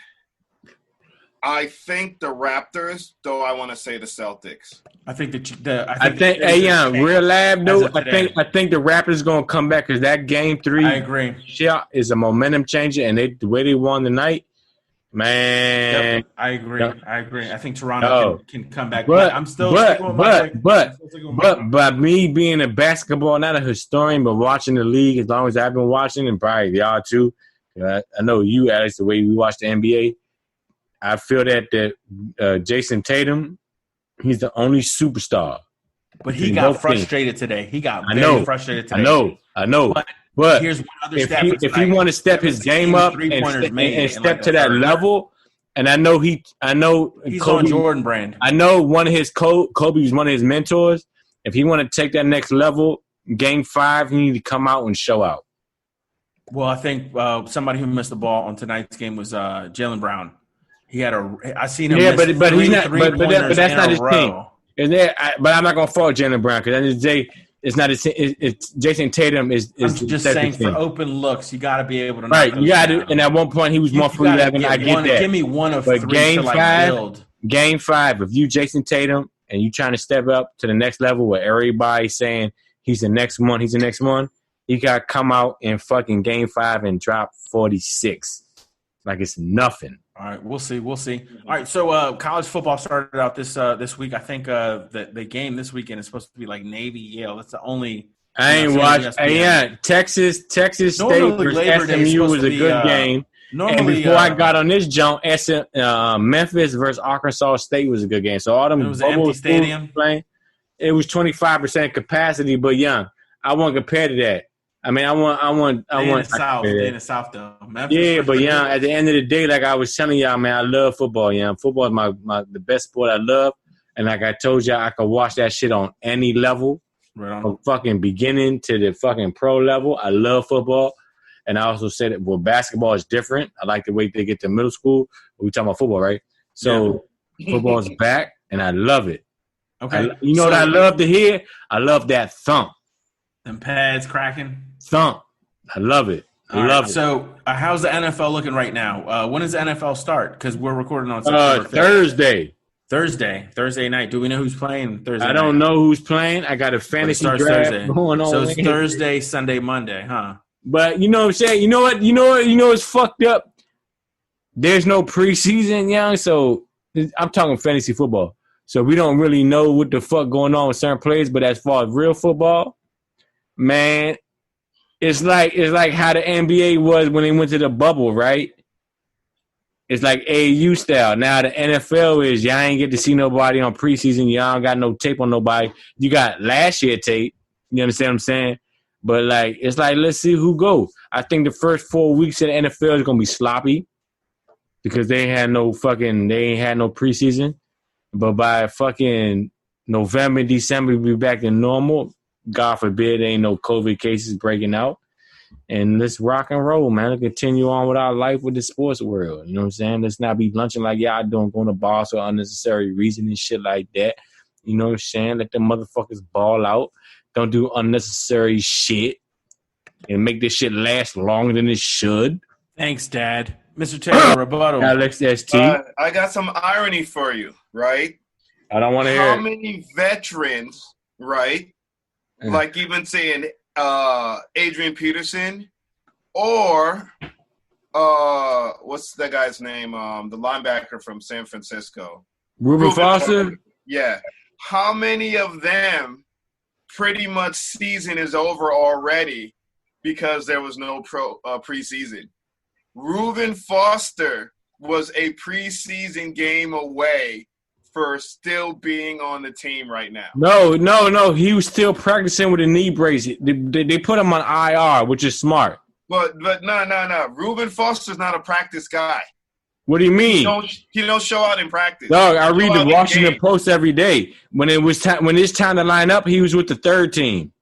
I think the Raptors. Though I want to say the Celtics. I think real lab though. As of today. I think the Raptors gonna come back because that game 3. I agree. Shot is a momentum changer, and the way they won tonight, man. Yep, I agree. Yep. I agree. I think Toronto can come back. But I'm still by me being a basketball, not a historian, but watching the league as long as I've been watching, and probably y'all too. I know you, Alex, the way we watch the NBA. I feel that Jason Tatum, he's the only superstar. But he got frustrated today. He got very frustrated today. I know. But here's one other if he want to step his game up and step to that level, and I know he's Kobe, on Jordan brand. I know one of his Kobe was one of his mentors. If he want to take that next level, Game 5, he need to come out and show out. Well, I think somebody who missed the ball on tonight's game was Jaylen Brown. He had I seen him. Yeah, but he's not. But that's not his row. team. But I'm not gonna fault Jaylen Brown because at the end of the day, it's not. It's Jason Tatum is. I'm just saying for open looks, you got to be able to. Right, you got to. And at one point, he was 1 for 11. I get that. Give me one of but 3 game to like 5, build. Game 5. If you Jason Tatum and you trying to step up to the next level, where everybody's saying he's the next one, he got to come out in fucking Game 5 and drop 46, like it's nothing. All right, we'll see. All right, so college football started out this week. I think the game this weekend is supposed to be like Navy Yale. That's the only. I ain't watched. Texas State versus SMU was a good game. Normally, and before I got on this jump, Memphis versus Arkansas State was a good game. So all them it was an empty stadium. Playing, it was 25% capacity, but young. I want to compare to that. I mean, I want. They in the South though. Memphis but yeah, at the end of the day, like I was telling y'all, man, I love football. Yeah, football is the best sport I love, and like I told y'all, I could watch that shit on any level, from fucking beginning to the fucking pro level. I love football, and I also said that basketball is different. I like the way they get to middle school. We talking about football, right? So football is back, and I love it. Okay, what I love to hear? I love that thump. Them pads cracking. Thump. I love it. I love it. So, how's the NFL looking right now? When does the NFL start? Because we're recording on September 5th. Thursday night. Do we know who's playing Thursday? I don't know who's playing. I got a fantasy draft Thursday. going on. So it's Thursday, Sunday, Monday, huh? But you know what I'm saying? You know what's fucked up? There's no preseason, young. So I'm talking fantasy football. So we don't really know what the fuck going on with certain players. But as far as real football, man. It's like how the NBA was when they went to the bubble, right? It's like AAU style. Now the NFL is y'all ain't get to see nobody on preseason. Y'all don't got no tape on nobody. You got last year tape. You understand what I'm saying? But like it's like let's see who go. I think the first 4 weeks of the NFL is gonna be sloppy because they ain't had no preseason. But by fucking November, December, we'll be back to normal. God forbid there ain't no COVID cases breaking out. And let's rock and roll, man. Let's continue on with our life with the sports world. You know what I'm saying? Let's not be lunching like y'all doing, going to bars for unnecessary reason and shit like that. You know what I'm saying? Let them motherfuckers ball out. Don't do unnecessary shit. And make this shit last longer than it should. Thanks, Dad. Mr. Taylor, rebuttal. Alex ST. I got some irony for you, right? I don't want to hear How many veterans, right? Like even saying Adrian Peterson or what's that guy's name? The linebacker from San Francisco. Reuben Foster? Yeah. How many of them pretty much season is over already because there was no preseason? Reuben Foster was a preseason game away for still being on the team right now. No. He was still practicing with a knee brace. They put him on IR, which is smart. But no. Reuben Foster's not a practice guy. What do you mean? He don't show out in practice. Dog, I read the Washington Post every day. When it's time to line up, he was with the third team.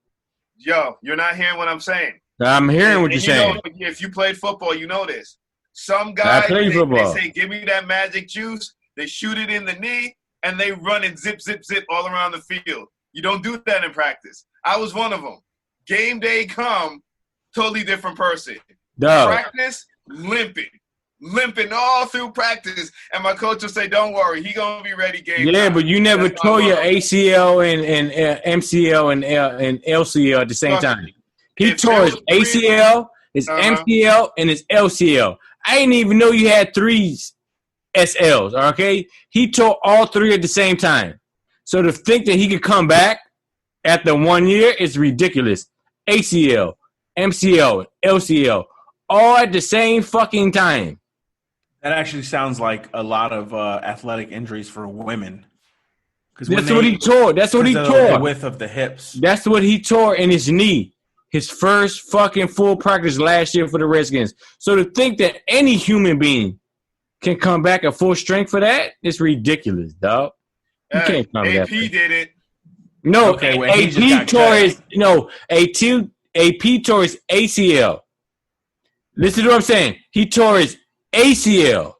Yo, you're not hearing what I'm saying. I'm hearing what you're saying. If you played football, you know this. Some guys, they say, give me that magic juice. They shoot it in the knee. and they run and zip, zip, zip all around the field. You don't do that in practice. I was one of them. Game day come, totally different person. Dog. Practice, limping all through practice. And my coach will say, don't worry, he going to be ready game Yeah, time. but you never That's tore my your motto. ACL and MCL and LCL at the same time. He If tore there his was three- ACL, his MCL, and his LCL. I didn't even know you had 3 SLs, okay? He tore all 3 at the same time. So to think that he could come back after 1 year is ridiculous. ACL, MCL, LCL, all at the same fucking time. That actually sounds like a lot of athletic injuries for women. That's what he tore. That's what he The tore. width of the hips. That's what he tore in his knee. His first fucking full practice last year for the Redskins. So to think that any human being can come back at full strength for that, it's ridiculous, dog. You can't come AP back. did it. Okay, No, okay, well, he just got AP tore cut. his AP tore his ACL. Listen to what I'm saying. He tore his ACL,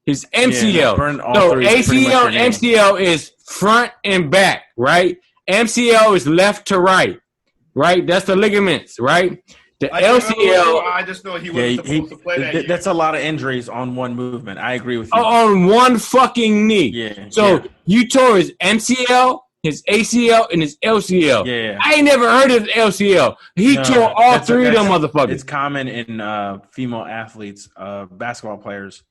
his MCL. burned all So three. It's pretty much ACL your and name. MCL is front and back, right? MCL is left to right, right? That's the ligaments, right? The LCL I just know he Yeah, wasn't supposed to play that year. that's a lot of injuries on one movement. I agree with you. on one fucking knee. Yeah. So you tore his MCL, his ACL, and his LCL. Yeah. I ain't never heard of LCL. He No, tore all that's- 3 of them that's- motherfuckers. It's common in female athletes, basketball players.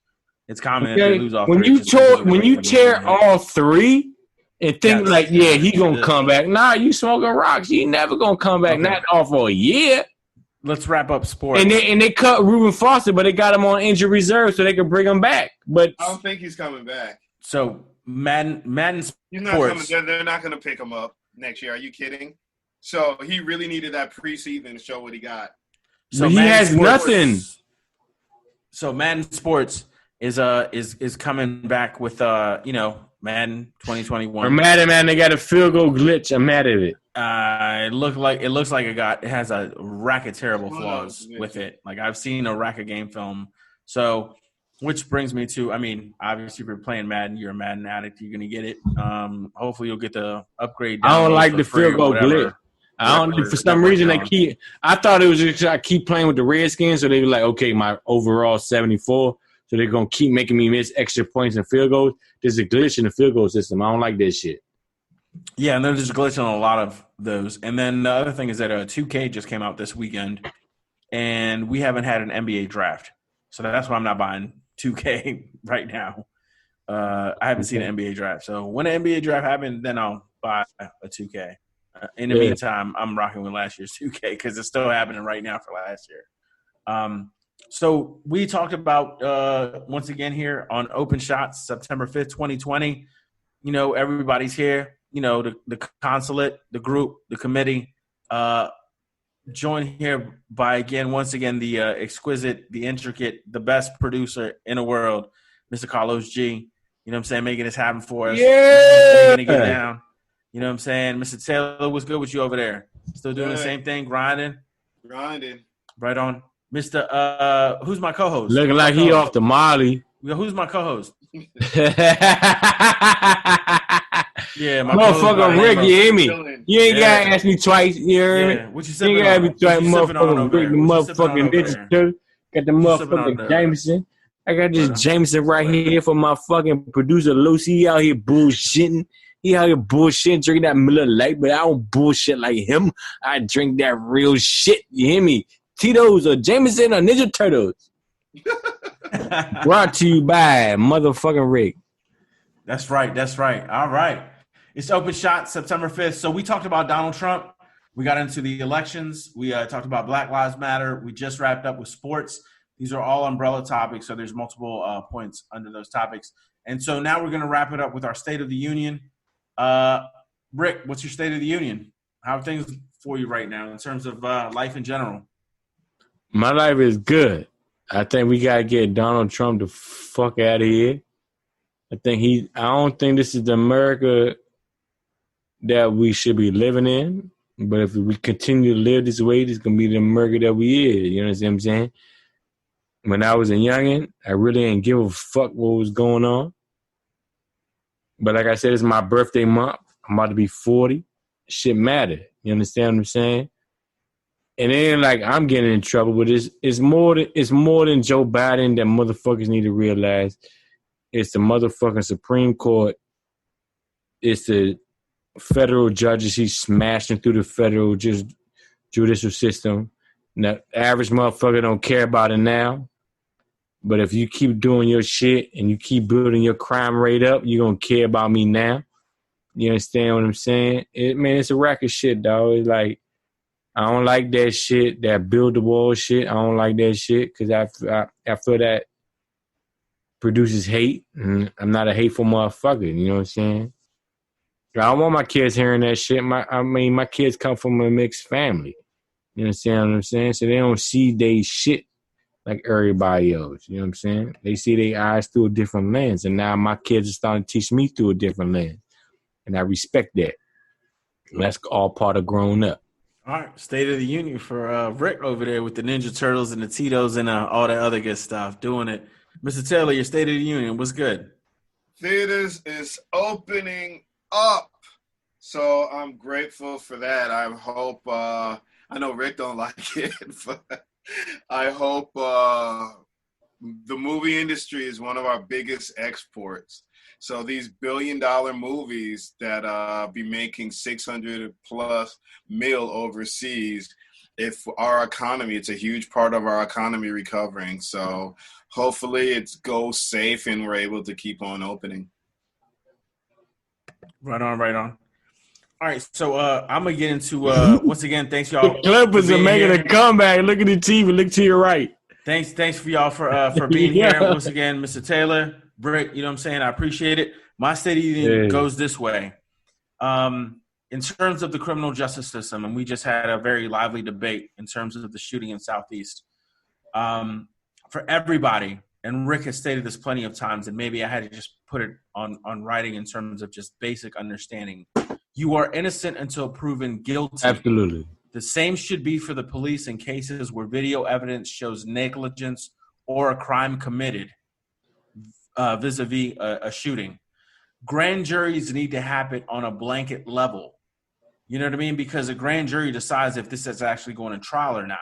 It's common that Okay? they lose all When three you just because tore, of the when weight you of the tear movement. all 3 and think Yes. like, yeah, he gonna Yes. come back. Nah, you smoking rocks. You never gonna come back. Okay. Not off for a year. Let's wrap up sports. And they cut Reuben Foster, but they got him on injury reserve so they can bring him back. But I don't think he's coming back. So Madden He's not sports. coming. They're not going to pick him up next year. Are you kidding? So he really needed that preseason to show what he got. But he Madden has nothing. So Madden Sports is coming back with Madden 2021. I'm mad at man. They got a field goal glitch. I'm mad at it. It looks like it has a rack of terrible flaws with it. Like I've seen a rack of game film. So, which brings me to, I mean, obviously if you're playing Madden, you're a Madden addict, you're gonna get it. Hopefully you'll get the upgrade. I don't download like for the free field or goal whatever. glitch. I don't. Whatever For some that reason, works they on. I thought it was just I keep playing with the Redskins, so they were like, okay, my overall 74. So they're gonna keep making me miss extra points and field goals. There's a glitch in the field goal system. I don't like this shit. Yeah, and there's a glitch on a lot of those. And then the other thing is that 2K just came out this weekend, and we haven't had an NBA draft. So that's why I'm not buying 2K right now. I haven't seen an NBA draft. So when an NBA draft happens, then I'll buy a 2K. In the Yeah. meantime, I'm rocking with last year's 2K because it's still happening right now for last year. So we talked about, once again here on Open Shots, September 5th, 2020. Everybody's here. The consulate, the group, the committee, joined here by, once again, the exquisite, the intricate, the best producer in the world, Mr. Carlos G. You know what I'm saying? Making this happen for us. Yeah. Making it get down. You know what I'm saying? Mr. Taylor, what's good with you over there? Still doing the Good. same thing, grinding? Grinding. Right on. Mr. Who's my co-host? Looking like he off the Molly. Who's my co-host? Yeah, my Motherfucker Rick, you hear me? Chilling. You ain't Yeah. gotta ask me twice. You hear me? Yeah, what you You sipping ain't gotta on? be What trying you sipping on motherfucking over Rick, the there? What you sipping on motherfucking over bitch there? too. Got the What you sipping on motherfucking over there? Jameson. I got this Jameson right here for my fucking producer Lucy. He out here bullshitting. He out here bullshitting, drinking that Miller Lite, but I don't bullshit like him. I drink that real shit. You hear me? Tito's or Jameson or Ninja Turtles. Brought to you by motherfucking Rick. That's right. That's right. All right. It's Open Shot, September 5th. So we talked about Donald Trump. We got into the elections. We talked about Black Lives Matter. We just wrapped up with sports. These are all umbrella topics, so there's multiple points under those topics. And so now we're going to wrap it up with our State of the Union. Rick, what's your State of the Union? How are things for you right now in terms of life in general? My life is good. I think we gotta get Donald Trump the fuck out of here. I don't think this is the America that we should be living in. But if we continue to live this way, this is gonna be the America that we is. You know what I'm saying? When I was a youngin', I really didn't give a fuck what was going on. But like I said, it's my birthday month. I'm about to be 40. Shit matter. You understand what I'm saying? And then like I'm getting in trouble, but it's more than Joe Biden that motherfuckers need to realize. It's the motherfucking Supreme Court. It's the federal judges. He's smashing through the federal judicial system. Now, average motherfucker don't care about it now. But if you keep doing your shit and you keep building your crime rate up, you're going to care about me now. You understand what I'm saying? It's a racket shit, dog. It's like, I don't like that shit, that build the wall shit. I don't like that shit because I feel that produces hate. And I'm not a hateful motherfucker. You know what I'm saying? I don't want my kids hearing that shit. My kids come from a mixed family. You understand what I'm saying? So they don't see they shit like everybody else. You know what I'm saying? They see their eyes through a different lens. And now my kids are starting to teach me through a different lens. And I respect that. And that's all part of growing up. All right, State of the Union for Rick over there with the Ninja Turtles and the Tito's and all that other good stuff, doing it. Mr. Taylor, your State of the Union, what's good? Theaters is opening up, so I'm grateful for that. I hope, I know Rick don't like it, but I hope the movie industry is one of our biggest exports. So these billion-dollar movies that be making 600 plus mil overseas, if our economy, it's a huge part of our economy recovering. So hopefully it goes safe and we're able to keep on opening. Right on, right on. All right, so I'm going to get into, once again, thanks y'all. The Clippers are making a comeback. Look at the TV. Look to your right. Thanks for y'all for being here. Once again, Mr. Taylor, Brick, you know what I'm saying? I appreciate it. My State of the Union goes this way. In terms of the criminal justice system, and we just had a very lively debate in terms of the shooting in Southeast. For everybody, and Rick has stated this plenty of times, and maybe I had to just put it on writing in terms of just basic understanding. You are innocent until proven guilty. Absolutely. The same should be for the police in cases where video evidence shows negligence or a crime committed vis-a-vis a shooting. Grand juries need to happen on a blanket level. You know what I mean? Because a grand jury decides if this is actually going to trial or not.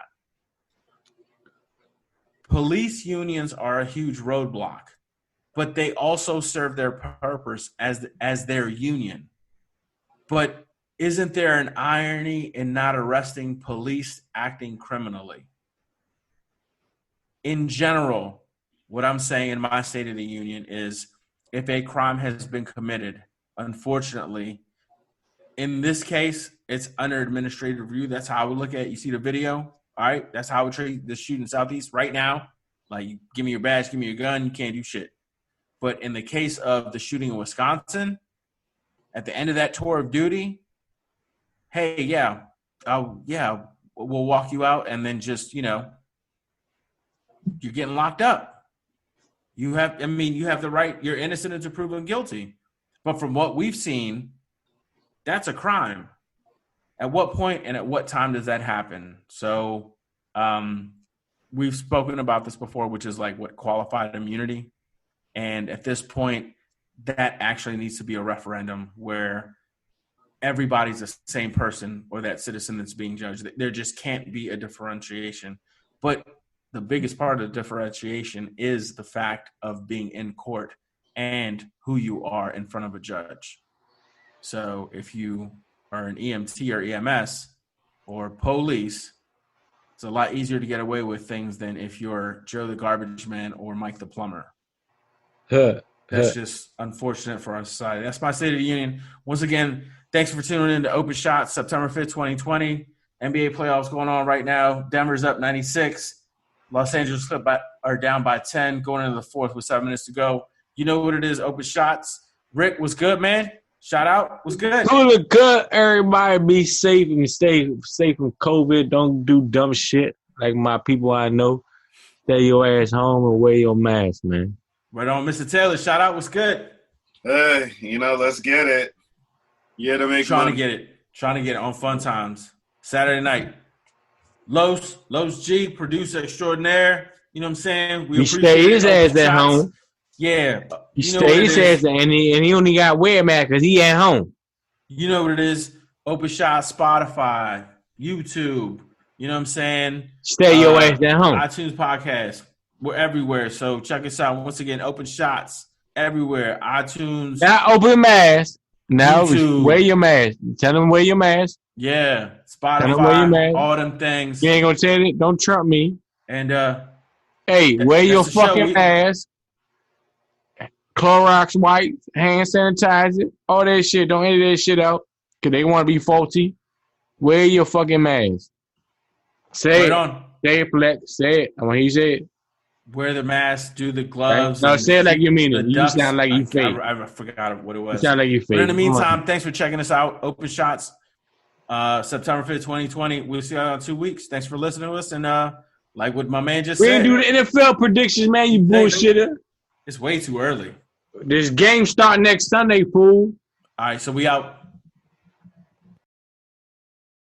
Police unions are a huge roadblock, but they also serve their purpose as their union. But isn't there an irony in not arresting police acting criminally? In general, what I'm saying in my State of the Union is if a crime has been committed, unfortunately, in this case, it's under administrative review. That's how I would look at it. You see the video, all right? That's how I would treat the shooting in Southeast right now. Like, you give me your badge, give me your gun, you can't do shit. But in the case of the shooting in Wisconsin, at the end of that tour of duty, hey, we'll walk you out, and then just, you're getting locked up. You have the right, you're innocent until proven guilty. But from what we've seen, that's a crime. At what point and at what time does that happen? So we've spoken about this before, which is like what qualified immunity. And at this point, that actually needs to be a referendum where everybody's the same person or that citizen that's being judged. There just can't be a differentiation. But the biggest part of the differentiation is the fact of being in court and who you are in front of a judge. So if you are an EMT or EMS or police, it's a lot easier to get away with things than if you're Joe the garbage man or Mike the plumber. That's just unfortunate for our society. That's my State of the Union. Once again, thanks for tuning in to Open Shots, September 5th, 2020. NBA playoffs going on right now. Denver's up 96. Los Angeles are down by 10, going into the fourth with 7 minutes to go. You know what it is, Open Shots. Rick, what's good, man? Shout out. What's good? Good, good. Everybody be safe and stay safe from COVID. Don't do dumb shit like my people I know. Stay your ass home and wear your mask, man. Right on, Mr. Taylor. Shout out. What's good? Hey, let's get it. Yeah, to make Trying to get it on Fun Times. Saturday night. Los G, producer extraordinaire. You know what I'm saying? We stay his ass at home. Yeah. He You know what stay. He it says is. that, and he only got wear mask because he at home. You know what it is. Open Shot, Spotify, YouTube. You know what I'm saying? Stay your ass at home. iTunes podcast. We're everywhere. So check us out. Once again, Open Shots everywhere. iTunes. Now open mask. Now YouTube. wear your mask. Tell them wear your mask. Yeah. Tell them wear your Spotify. mask. All them things. You ain't gonna tell it. Don't trump me. And Hey, wear your that's the show. fucking mask. Clorox wipes, hand sanitizer, all that shit. Don't edit that shit out because they want to be faulty. Wear your fucking mask. Say right it. on. Say it, Flex. Say it. I want he said it. Wear the mask, do the gloves. No, and say it like you mean the it. You ducks. sound like you fake. I forgot what it You was. sound like you fake. But in the meantime, thanks for checking us out. Open Shots, September 5th, 2020. We'll see you out in 2 weeks. Thanks for listening to us. And like what my man just we said, didn't do the NFL predictions, man. You bullshitter. it's way too early. This game start next Sunday, fool. All right, so we out.